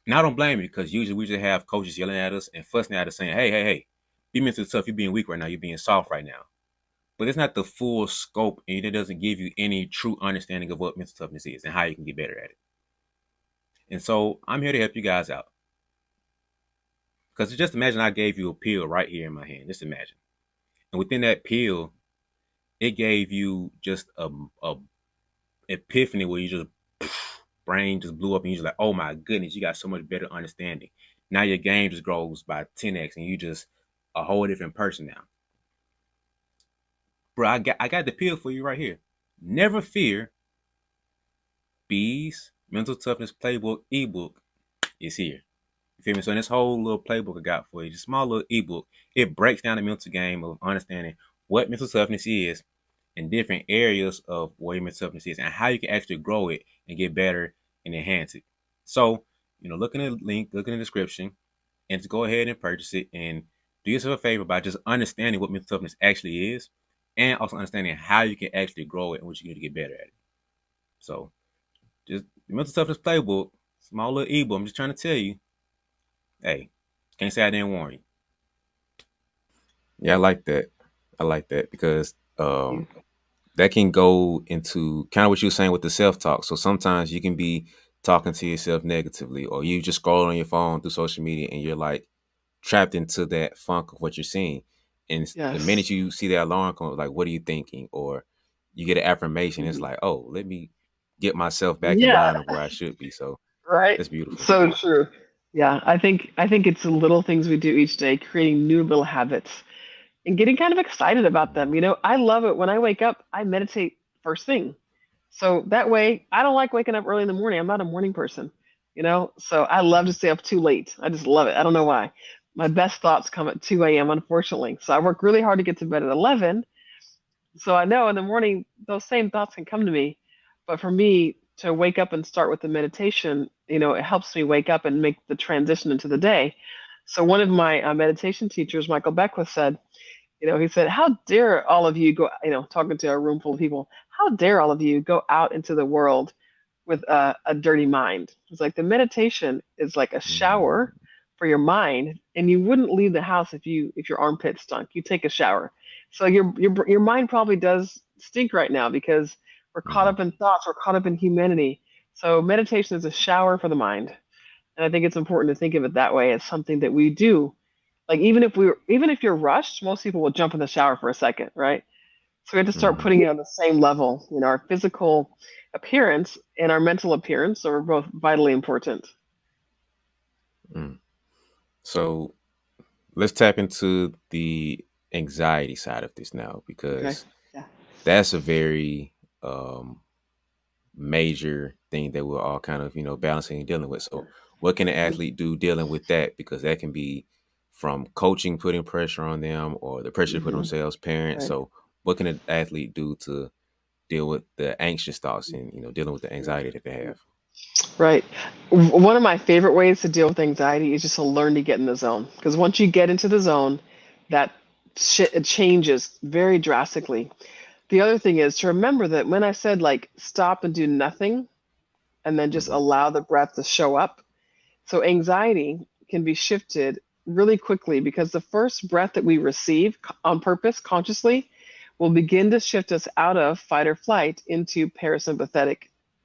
And I don't blame you because usually we just have coaches yelling at us and fussing at us saying, hey, hey, hey, be mentally tough. You're being weak right now. You're being soft right now. But it's not the full scope and it doesn't give you any true understanding of what mental toughness is and how you can get better at it. And so I'm here to help you guys out. Because just imagine I gave you a pill right here in my hand. Just imagine. And within that pill, it gave you just a epiphany where you just brain just blew up and you're just like, oh my goodness, you got so much better understanding. Now your game just grows by 10x and you just a whole different person now. Bro, I got the pill for you right here. Never fear, B's Mental Toughness Playbook ebook is here. You feel me? So in this whole little playbook I got for you, just small little ebook, it breaks down the mental game of understanding what mental toughness is in different areas of what your mental toughness is and how you can actually grow it and get better and enhance it. So, look in the link, look in the description, and just go ahead and purchase it and do yourself a favor by just understanding what mental toughness actually is and also understanding how you can actually grow it and what you can do to get better at it. So, just the mental toughness playbook, small little ebook. I'm just trying to tell you, hey, can't say I didn't warn you. Yeah, I like that. I like that because that can go into kind of what you were saying with the self talk. So sometimes you can be talking to yourself negatively, or you just scroll on your phone through social media and you're like trapped into that funk of what you're seeing. And the minute Yes. you see that alarm come, like, what are you thinking? Or you get an affirmation, it's Mhm. like, oh, let me get myself back in Yeah. line of where I should be. So Right. that's beautiful. So true. Yeah. I think it's the little things we do each day, creating new little habits and getting kind of excited about them. I love it when I wake up, I meditate first thing. So that way, I don't like waking up early in the morning. I'm not a morning person. So I love to stay up too late. I just love it. I don't know why. My best thoughts come at 2 a.m., unfortunately. So I work really hard to get to bed at 11. So I know in the morning, those same thoughts can come to me. But for me to wake up and start with the meditation, it helps me wake up and make the transition into the day. So one of my meditation teachers, Michael Beckwith, said, he said, "How dare all of you talking to a room full of people, how dare all of you go out into the world with a dirty mind?" It's like the meditation is like a Mhm. shower for your mind, and you wouldn't leave the house if your armpit stunk. You take a shower, so your mind probably does stink right now because we're caught Mhm. up in thoughts, we're caught up in humanity. So meditation is a shower for the mind, and I think it's important to think of it that way as something that we do. Like even if you're rushed, most people will jump in the shower for a second, right? So we have to start Mhm. putting it on the same level. Our physical appearance and our mental appearance are both vitally important. Mm. So let's tap into the anxiety side of this now, Okay. because Yeah. that's a very um, major thing that we're all kind of, balancing and dealing with. So what can an Mhm. athlete do dealing with that? Because that can be from coaching putting pressure on them, or the pressure to put on Mhm. themselves, parents. Right. So what can an athlete do to deal with the anxious thoughts and, dealing with the anxiety that they have? Right. One of my favorite ways to deal with anxiety is just to learn to get in the zone. Because once you get into the zone, that shit it changes very drastically. The other thing is to remember that when I said like stop and do nothing and then just Hmm. allow the breath to show up. So anxiety can be shifted really quickly because the first breath that we receive on purpose, consciously, will begin to shift us out of fight or flight into parasympathetic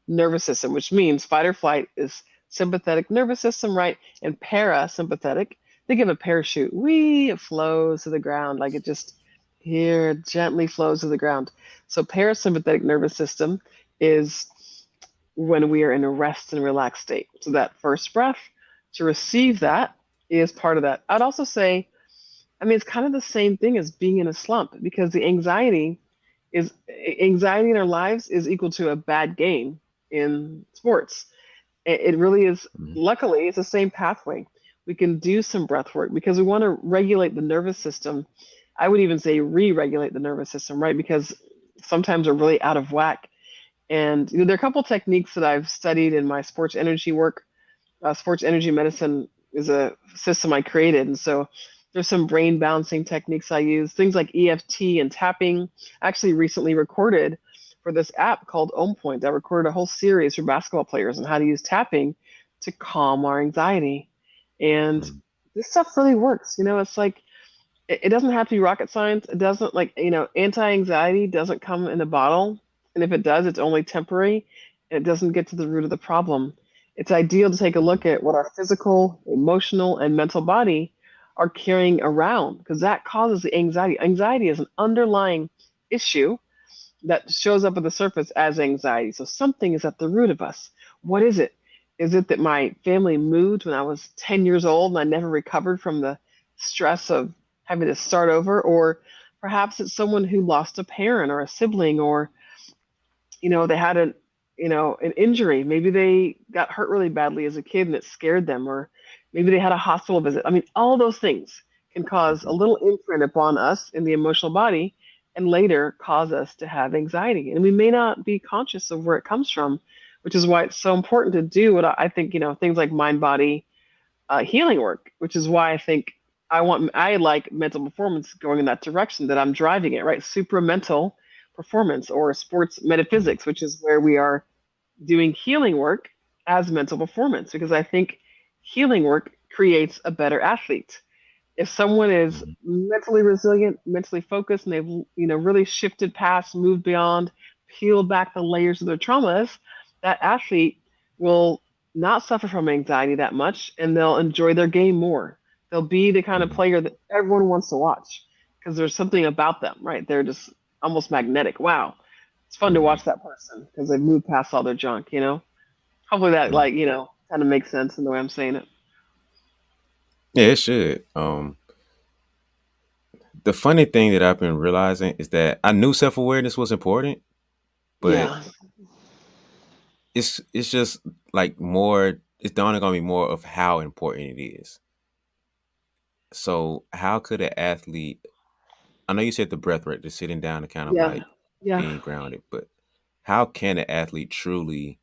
nervous system, which means fight or flight is sympathetic nervous system, right? And parasympathetic, think of a parachute. Wee, it flows to the ground like it just here gently flows to the ground. So parasympathetic nervous system is when we are in a rest and relaxed state. So that first breath to receive that is part of that. I'd also say, I mean, it's kind of the same thing as being in a slump because the anxiety in our lives is equal to a bad game in sports. It really is. Hmm. Luckily, it's the same pathway. We can do some breath work because we want to regulate the nervous system. I would even say re-regulate the nervous system, right? Because sometimes we're really out of whack and there are a couple techniques that I've studied in my sports energy work. Sports energy medicine is a system I created, and so there's some brain balancing techniques I use, things like EFT and tapping. I actually recently recorded for this app called Ohm Point. I recorded a whole series for basketball players on how to use tapping to calm our anxiety, and Hmm. this stuff really works. It's like it doesn't have to be rocket science. It doesn't anti-anxiety doesn't come in a bottle, and if it does, it's only temporary, and it doesn't get to the root of the problem. It's ideal to take a Hmm. look at what our physical, emotional, and mental body are carrying around because that causes the anxiety. Anxiety is an underlying issue that shows up at the surface as anxiety. So something is at the root of us. What is it? Is it that my family moved when I was 10 years old and I never recovered from the stress of having to start over? Or perhaps it's someone who lost a parent or a sibling, or they had an injury. Maybe they got hurt really badly as a kid and it scared them, or maybe they had a hospital visit. I mean, all those things can cause a Hmm. little imprint upon us in the emotional body and later cause us to have anxiety. And we may not be conscious of where it comes from, which is why it's so important to do what I think, things like mind body healing work, which is why I like mental performance going in that direction that I'm driving it, right? Supramental performance or sports Hmm. metaphysics, which is where we are doing healing work as mental performance, because I think healing work creates a better athlete. If someone is Hmm. mentally resilient, mentally focused, and they've really shifted past, moved beyond, peeled back the layers of their traumas, that athlete will not suffer from anxiety that much, and they'll enjoy their game more. They'll be the kind of Hmm. player that everyone wants to watch. because there's something about them, right? They're just almost magnetic. Wow, it's fun to Hmm. watch that person because they've moved past all their junk. Hopefully that Hmm. like kind of makes sense in the way I'm saying it. Yeah, it should. The funny thing that I've been realizing is that I knew self awareness was important, but Yeah, it's just like more. It's dawning on me more of how important it is. So, how could an athlete? I know you said the breath right, just sitting down and kind of yeah, like yeah, being grounded, but how can an athlete truly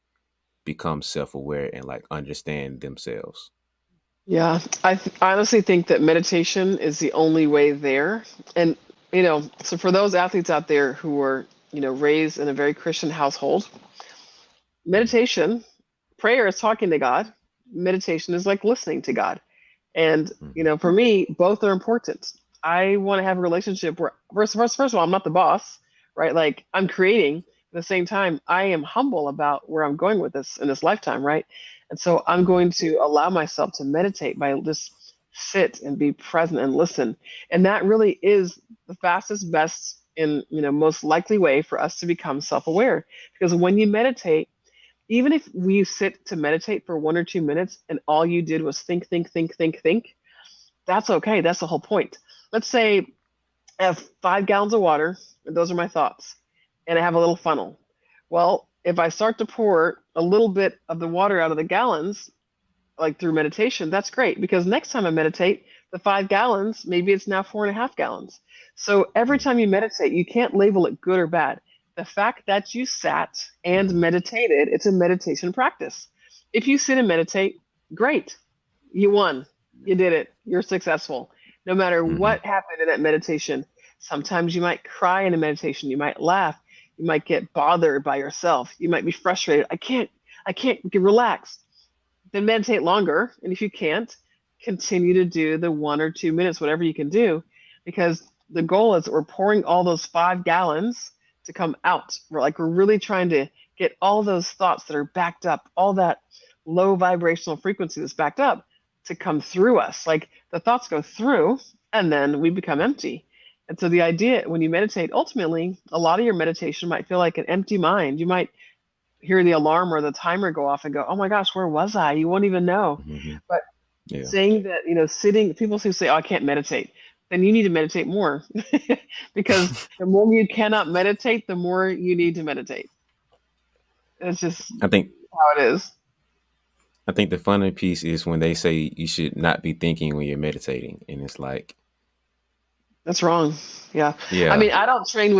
become self aware and like understand themselves? yeah. I honestly think that meditation is the only way there. And so for those athletes out there who were raised in a very Christian household, Mhm. meditation, prayer is talking to God. Meditation is like listening to God. And Mhm. for me, both are important. I want to have a relationship where first of all, I'm not the boss, right? Like I'm creating. At the same time, I am humble about where I'm going with this in this lifetime, right? And so I'm Mhm. going to allow myself to meditate by just sit and be present and listen. And that really is the fastest, best, and most likely way for us to become self-aware. Because when you meditate, even if we sit to meditate for 1 or 2 minutes and all you did was think, think, think, think, think, that's okay. That's the whole point. Let's say I have 5 gallons of water, and those are my thoughts, and I have a little funnel. Well, if I start to pour a little bit of the water out of the gallons, like through meditation, that's great because next time I meditate, the 5 gallons, maybe it's now 4.5 gallons. So every time you meditate, you can't label it good or bad. The fact that you sat and Mhm. meditated, it's a meditation practice. If you sit and meditate, great. You won. You did it. You're successful. No matter Mhm. what happened in that meditation, sometimes you might cry in a meditation, you might laugh, you might get bothered by yourself, you might be frustrated. I can't get relaxed. Then meditate longer. And if you can't, continue to do the 1 or 2 minutes, whatever you can do, because the goal is that we're pouring all those 5 gallons to come out. We're really trying to get all those thoughts that are backed up, all that low vibrational frequency that's backed up to come through us. Like the thoughts go through and then we become empty. And so the idea when you meditate, ultimately, a lot of your meditation might feel like an empty mind. You might hear the alarm or the timer go off and go, "Oh my gosh, where was I?" You won't even know. Mhm. But Yeah. saying that, sitting, people who say, "Oh, I can't meditate," then you need to meditate more because the more you cannot meditate, the more you need to meditate. It's just I think how it is. I think the funny piece is when they say you should not be thinking when you're meditating, and it's like, That's wrong. Yeah. I yeah. mean, I don't train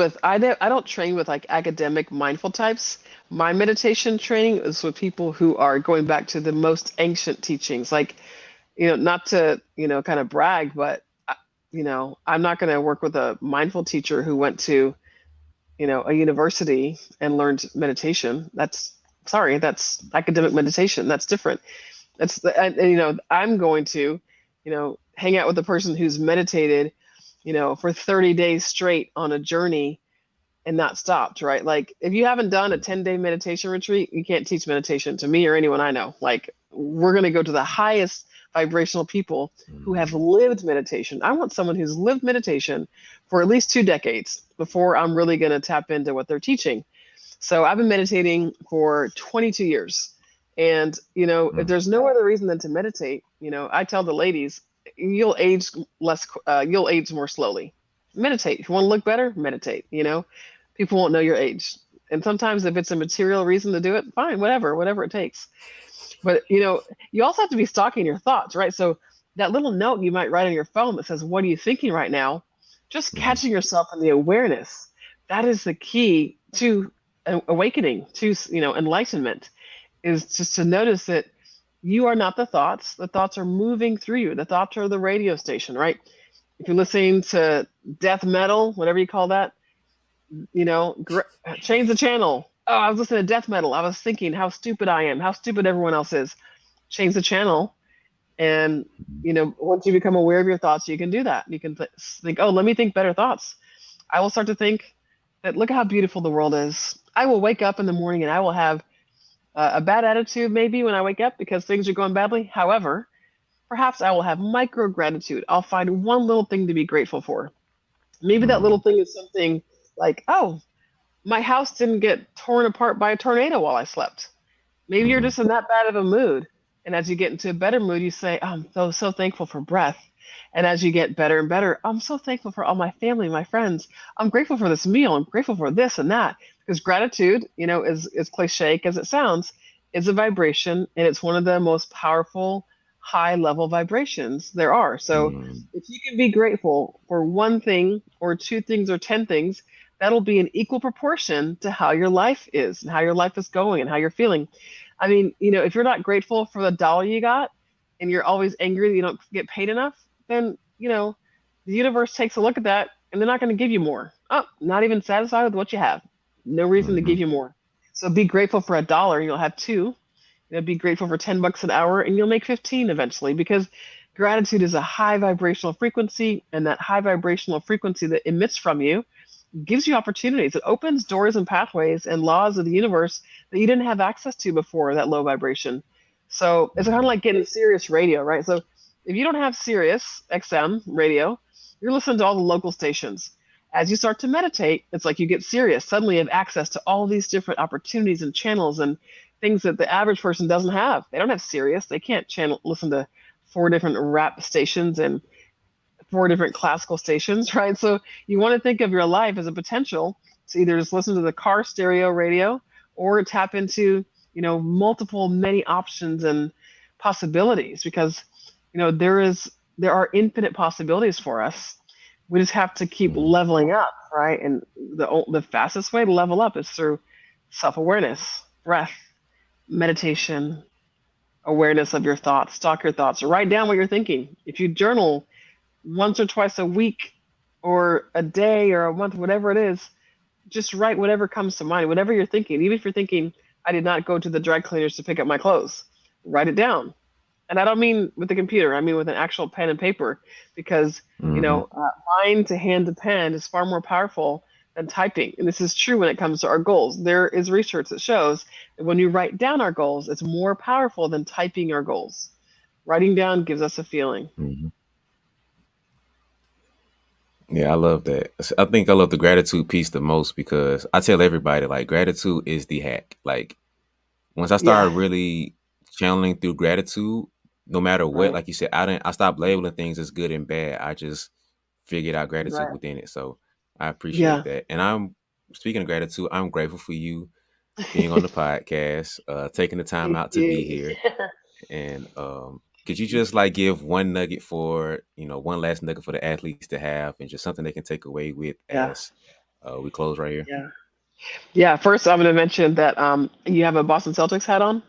with like academic mindful types. My meditation training is with people who are going back to the most ancient teachings, like not to, kind of brag, but, I'm not going to work with a mindful teacher who went to, a university and learned meditation. Sorry, that's academic meditation. That's different. I'm going to, hang out with a person who's meditated, for 30 days straight on a journey and not stopped, right? Like if you haven't done a 10-day meditation retreat, you can't teach meditation to me or anyone I know. Like we're going to go to the highest vibrational people who have Mhm. lived meditation. I want someone who's lived meditation for at least 2 decades before I'm really going to tap into what they're teaching. So I've been meditating for 22 years. And, if Mm. there's no other reason than to meditate, I tell the ladies, you'll age more slowly. Meditate. If you want to look better, meditate, people won't know your age. And sometimes if it's a material reason to do it, fine, whatever it takes. But, you also have to be stalking your thoughts, right? So that little note you might write on your phone that says, "What are you thinking right now?" Just Mhm. catching yourself in the awareness. That is the key to awakening, to, enlightenment, is just to notice that you are not the thoughts. The thoughts are moving through you. The thoughts are the radio station, right? If you're listening to death metal, whatever you call that, change the channel. Oh, I was listening to death metal. I was thinking how stupid I am, how stupid everyone else is. Change the channel. And, once you become aware of your thoughts, you can do that. You can think, oh, let me think better thoughts. I will start to think that look at how beautiful the world is. I will wake up in the morning and I will have a bad attitude maybe when I wake up because things are going badly. However, perhaps I will have micro gratitude. I'll find one little thing to be grateful for. Maybe that little Mm, thing is something like, oh, my house didn't get torn apart by a tornado while I slept. Maybe you're mm-hmm, just in that bad of a mood. And as you get into a better mood, you say, "Oh, I'm so thankful for breath." And as you get better and better, I'm so thankful for all my family, my friends. I'm grateful for this meal. I'm grateful for this and that. Because gratitude, as cliche as it sounds, is a vibration, and it's one of the most powerful high level vibrations there are. So mm, if you can be grateful for one thing or two things or 10 things, that'll be an equal proportion to how your life is and how your life is going and how you're feeling. I mean, if you're not grateful for the dollar you got and you're always angry that you don't get paid enough, then, the universe takes a look at that and they're not going to give you more. Oh, not even satisfied with what you have. No reason to mm-hmm, give you more. So be grateful for a dollar and you'll have two. Be grateful for 10 bucks an hour and you'll make 15 eventually, because gratitude is a high vibrational frequency, and that high vibrational frequency that emits from you gives you opportunities. It opens doors and pathways and laws of the universe that you didn't have access to before that low vibration. So it's kind of mm-hmm, like getting Sirius radio, right? So if you don't have Sirius XM radio, you're listening to all the local stations. As you start to meditate, it's like you get Sirius. Suddenly you have access to all these different opportunities and channels and things that the average person doesn't have. They don't have Sirius. They can't listen to four different rap stations and four different classical stations, right? So you want to think of your life as a potential to either just listen to the car stereo radio or tap into, multiple many options and possibilities, because, there are infinite possibilities for us. We just have to keep mm-hmm, leveling up, right? And the fastest way to level up is through self-awareness, breath, meditation, awareness of your thoughts. Stalk your thoughts. Write down what you're thinking. If you journal once or twice a week or a day or a month, whatever it is, just write whatever comes to mind, whatever you're thinking. Even if you're thinking, I did not go to the dry cleaners to pick up my clothes, write it down. And I don't mean with the computer, I mean with an actual pen and paper, because, mm-hmm, mind to hand to pen is far more powerful than typing. And this is true when it comes to our goals. There is research that shows that when you write down our goals, it's more powerful than typing our goals. Writing down gives us a feeling. mm-hmm. Yeah, I love that. I think I love the gratitude piece the most because I tell everybody like gratitude is the hack. Like once I Yeah, started really channeling through gratitude, no matter what, right, like you said, I stopped labeling things as good and bad. I just figured out gratitude right. within it. So I appreciate Yeah. that. And I'm speaking of gratitude, I'm grateful for you being on the podcast, taking the time Thank out to be you. here. And could you just like give one nugget for, one last nugget for the athletes to have and just something they can take away with Yeah, as we close right here? yeah, yeah. First, I'm going to mention that you have a Boston Celtics hat on.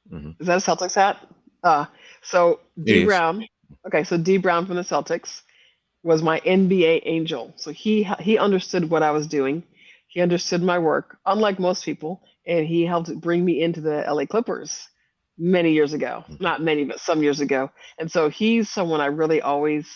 Hmm. Is that a Celtics hat? Uh, so It D is. Brown. Okay, so D Brown from the Celtics was my NBA angel. So he understood what I was doing. He understood my work, unlike most people, and he helped bring me into the LA Clippers many years ago. Mhm. Not many, but some years ago. And so he's someone I really always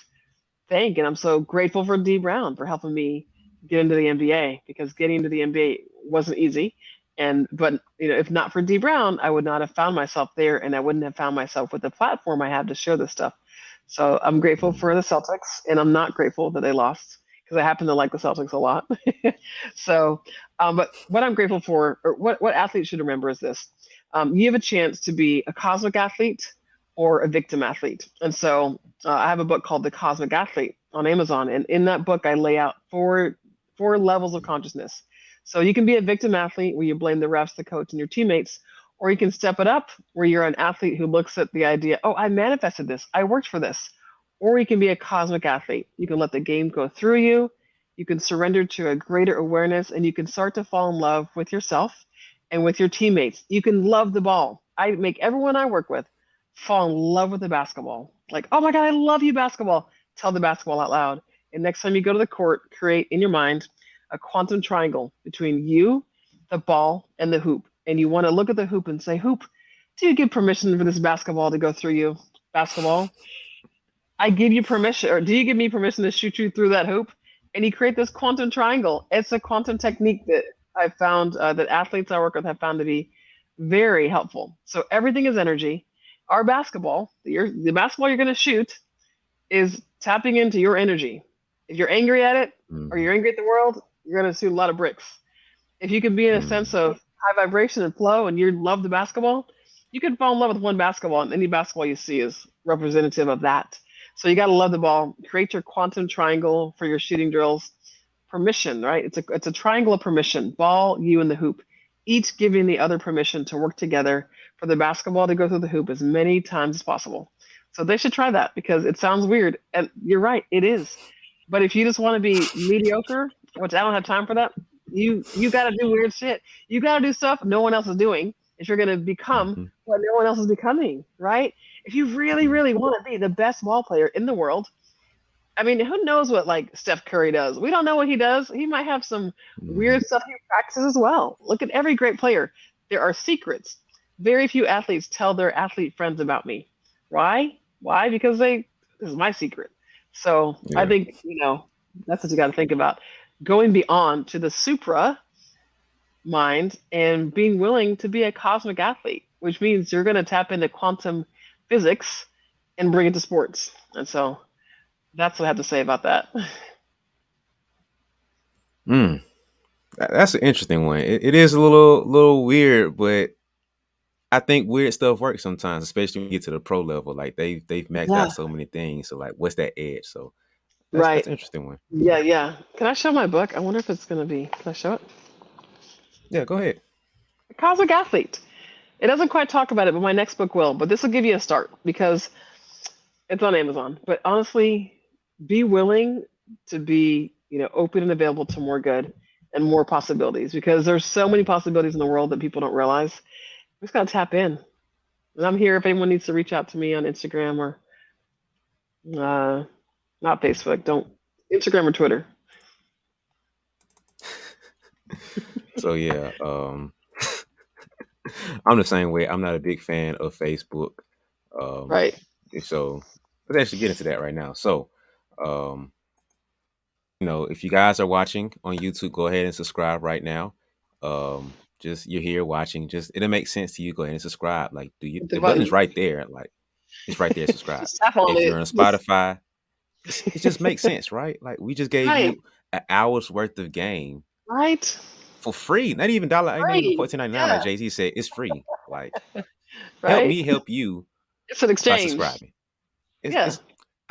thank, and I'm so grateful for D Brown for helping me get into the NBA, because getting into the NBA wasn't easy. And but if not for D Brown, I would not have found myself there, and I wouldn't have found myself with the platform I have to share this stuff. So I'm grateful for Mhm. the Celtics, and I'm not grateful that they lost, because I happen to like the Celtics a lot. So, but what I'm grateful for, or what athletes should remember, is this: you have a chance to be a cosmic athlete or a victim athlete. And so I have a book called The Cosmic Athlete on Amazon, and in that book I lay out four levels of consciousness. So you can be a victim athlete where you blame the refs, the coach, and your teammates, or you can step it up where you're an athlete who looks at the idea, oh, I manifested this, I worked for this. Or you can be a cosmic athlete. You can let the game go through you. You can surrender to a greater awareness, and you can start to fall in love with yourself and with your teammates. You can love the ball. I make everyone I work with fall in love with the basketball. Like, oh my God, I love you, basketball. Tell the basketball out loud. And next time you go to the court, create in your mind a quantum triangle between you, the ball, and the hoop. And you want to look at the hoop and say, hoop, do you give permission for this basketball to go through you? Basketball, I give you permission, or do you give me permission to shoot you through that hoop? And you create this quantum triangle. It's a quantum technique that I've found that athletes I work with have found to be very helpful. So everything is energy. Our basketball, the basketball you're going to shoot, is tapping into your energy. If you're angry at it or Mm-hmm. you're angry at the world, you're going to shoot a lot of bricks. If you can be in a sense Mm-hmm. of high vibration and flow and you love the basketball, you can fall in love with one basketball, and any basketball you see is representative of that. So you got to love the ball. Create your quantum triangle for your shooting drills. Permission, right? It's a triangle of permission. Ball, you, and the hoop, each giving the other permission to work together for the basketball to go through the hoop as many times as possible. So they should try that because it sounds weird, and you're right, it is. But if you just want to be mediocre, which I don't have time for that, you got to do weird shit. You got to do stuff no one else is doing if you're going to become Mm-hmm. what no one else is becoming, right? If you really, really want to be the best ball player in the world, I mean, who knows what like Steph Curry does? We don't know what he does. He might have some Mm-hmm. weird stuff he practices as well. Look at every great player. There are secrets. Very few athletes tell their athlete friends about me. Why? Why? Because this is my secret. So I Yeah. think, that's what you got to think about. Going beyond to the supra mind and being willing to be a cosmic athlete, which means you're going to tap into quantum physics and bring it to sports. And so that's what I have to say about that. Mm. That's an interesting one. It is a little weird, but I think weird stuff works sometimes, especially when you get to the pro level. Like they've maxed Yeah. out so many things. So like, what's that edge? So that's Right. an interesting one. Yeah, yeah. Can I show my book? I wonder if it's going to be. Can I show it? Yeah, go ahead. Cosmic Athlete. It doesn't quite talk about it, but my next book will. But this will give you a start because it's on Amazon. But honestly, be willing to be, open and available to more good and more possibilities because there's so many possibilities in the world that people don't realize. We just got to tap in. And I'm here if anyone needs to reach out to me on Instagram or uh, not Facebook. Don't Instagram or Twitter. So yeah, I'm the same way. I'm not a big fan of Facebook. Um, Right. so let's actually get into that right now. So, um, if you guys are watching on YouTube, go ahead and subscribe right now. Just you're here watching, just it'll make sense to you. Go ahead and subscribe. Like, Hit the the button is button. right there. Like, it's right there. Subscribe. Just tap on If you're it. on Spotify, it just makes sense, right? Like, we just gave Right. you an hour's worth of game Right. for free. Not even dollar. Ain't even Right. 14.99. Like Yeah. Jay Z said, it's free. Like, help Right. me help you It's an by exchange. subscribing. It's Yeah. it's.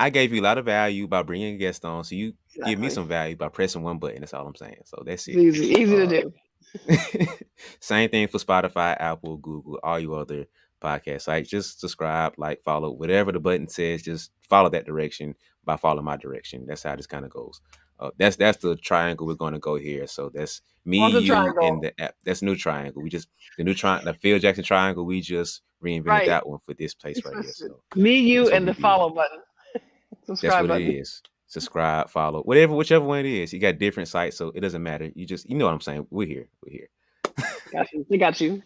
I gave you a lot of value by bringing a guest on, so you give me Exactly. some value by pressing one button. That's all I'm saying. So that's It's it. easy. Easy to Uh, do. Same thing for Spotify, Apple, Google, all you other podcast sites. Just subscribe, like, follow, whatever the button says. Just follow that direction by following my direction. That's how this kind of goes. That's the triangle we're going to go here. So that's me, Quantum you, and triangle. the app. That's new triangle. We just the Phil Jackson triangle. We just reinvented Right. that one for this place right here. So Me, you, that's what and we the did. follow button. That's Subscribe what it button. is. Subscribe, follow, whatever, whichever one it is. You got different sites, so it doesn't matter. You know what I'm saying. We're here. We're here. Got you. They got you.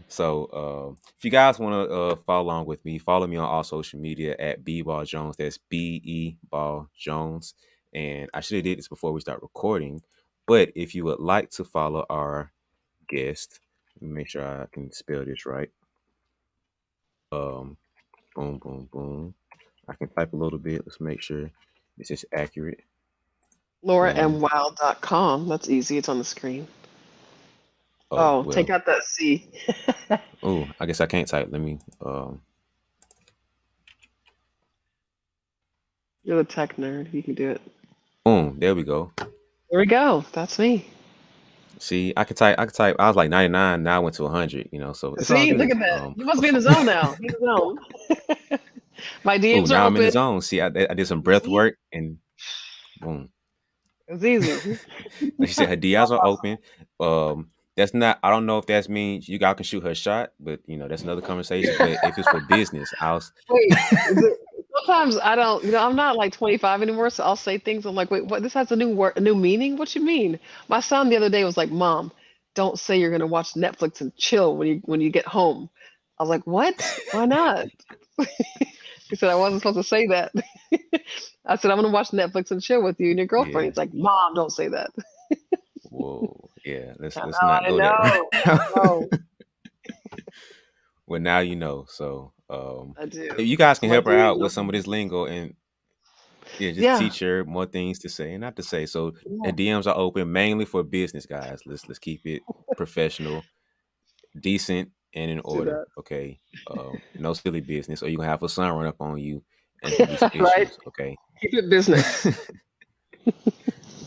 So, if you guys want to follow along with me, follow me on all social media at BeBall Jones. That's BeBall Jones. And I should have did this before we start recording. But if you would like to follow our guest, let me make sure I can spell this right. Um, boom, boom, boom. I can type a little bit. Let's make sure this is accurate. Boom. LauraMWilde.com. That's easy. It's on the screen. Oh Oh, take well. out that C. Oh, I guess I can't type. Let me. You're the tech nerd. You can do it. Boom. There we go. There we go. That's me. See, I could type. I could type. I was like 99. Now I went to 100. So it's all See, look good. at that. You must be in the zone now. You're in the zone. My Oh, DMs are now I'm in the open. zone. See, I did some breath See? work and boom. It's easy. Like she said, her DMs are open. That's not. I don't know if that means you guys can shoot her shot, but that's another conversation. But if it's for business, Wait, is it, sometimes I don't, I'm not like 25 anymore, so I'll say things. I'm like, wait, what? This has a new word, a new meaning? What you mean? My son the other day was like, Mom, don't say you're gonna watch Netflix and chill when you get home. I was like, what? Why not? He said I wasn't supposed to say that. I said I'm gonna watch Netflix and chill with you and your girlfriend. yeah. He's like, Mom, don't say that. Whoa. Yeah. I Let's know, not I go there right know, I now. know. Well, now you know. So, I do. if you guys So can my help her DMs out are with some of open. this lingo and Yeah, just Yeah, teach her more things to say and not to say. So yeah, the DMs are open mainly for business guys. Let's keep it professional, decent, and in let's do order. that. Okay. No silly business, or you're gonna have a son run up on you, and it's gonna be some Right? issues. Okay. Keep it business.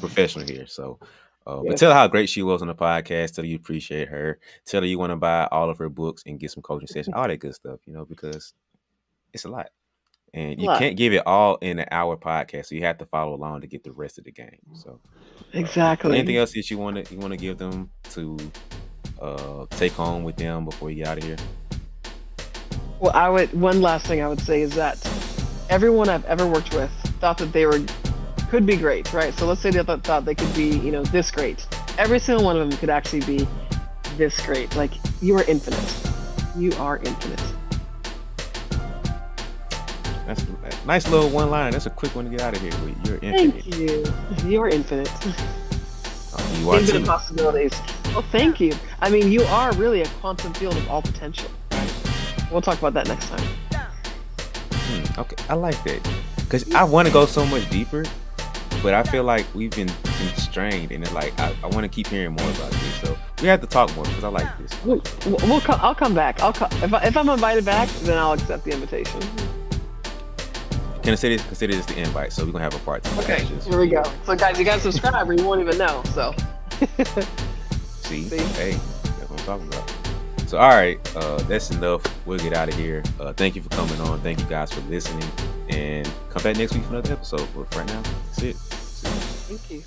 Professional here. So, but tell her Yes. how great she was on the podcast. Tell her you appreciate her. Tell her you want to buy all of her books and get some coaching sessions, all that good stuff. Because it's a lot, and A you lot. can't give it all in an hour podcast. So you have to follow along to get the rest of the game. So, anything Exactly. else that you want to give them to take home with them before you get out of here? Well, one last thing I would say is that everyone I've ever worked with thought that they could be great, right? So let's say they thought they could be, this great. Every single one of them could actually be this great. Like, you are infinite. You are infinite. That's a nice little one line. That's a quick one to get out of here with. You're infinite. Thank you. You are infinite. You are Infinite too. possibilities. Well, thank you. I mean, you are really a quantum field of all potential, right? We'll talk about that next time. Okay, I like that because I want to go so much deeper, but I feel like we've been constrained, and it's like I want to keep hearing more about this. So we have to talk more because I like this. I'll come back. If I'm invited back, then I'll accept the invitation. Consider this the invite. So we're gonna have a part two. Okay, here we go. So guys, you gotta subscribe or you won't even know. So See, see? hey, that's what I'm talking about. So all right, that's enough. We'll get out of here. Thank you for coming on. Thank you guys for listening, and come back next week for another episode. But right now, that's it. Thank you.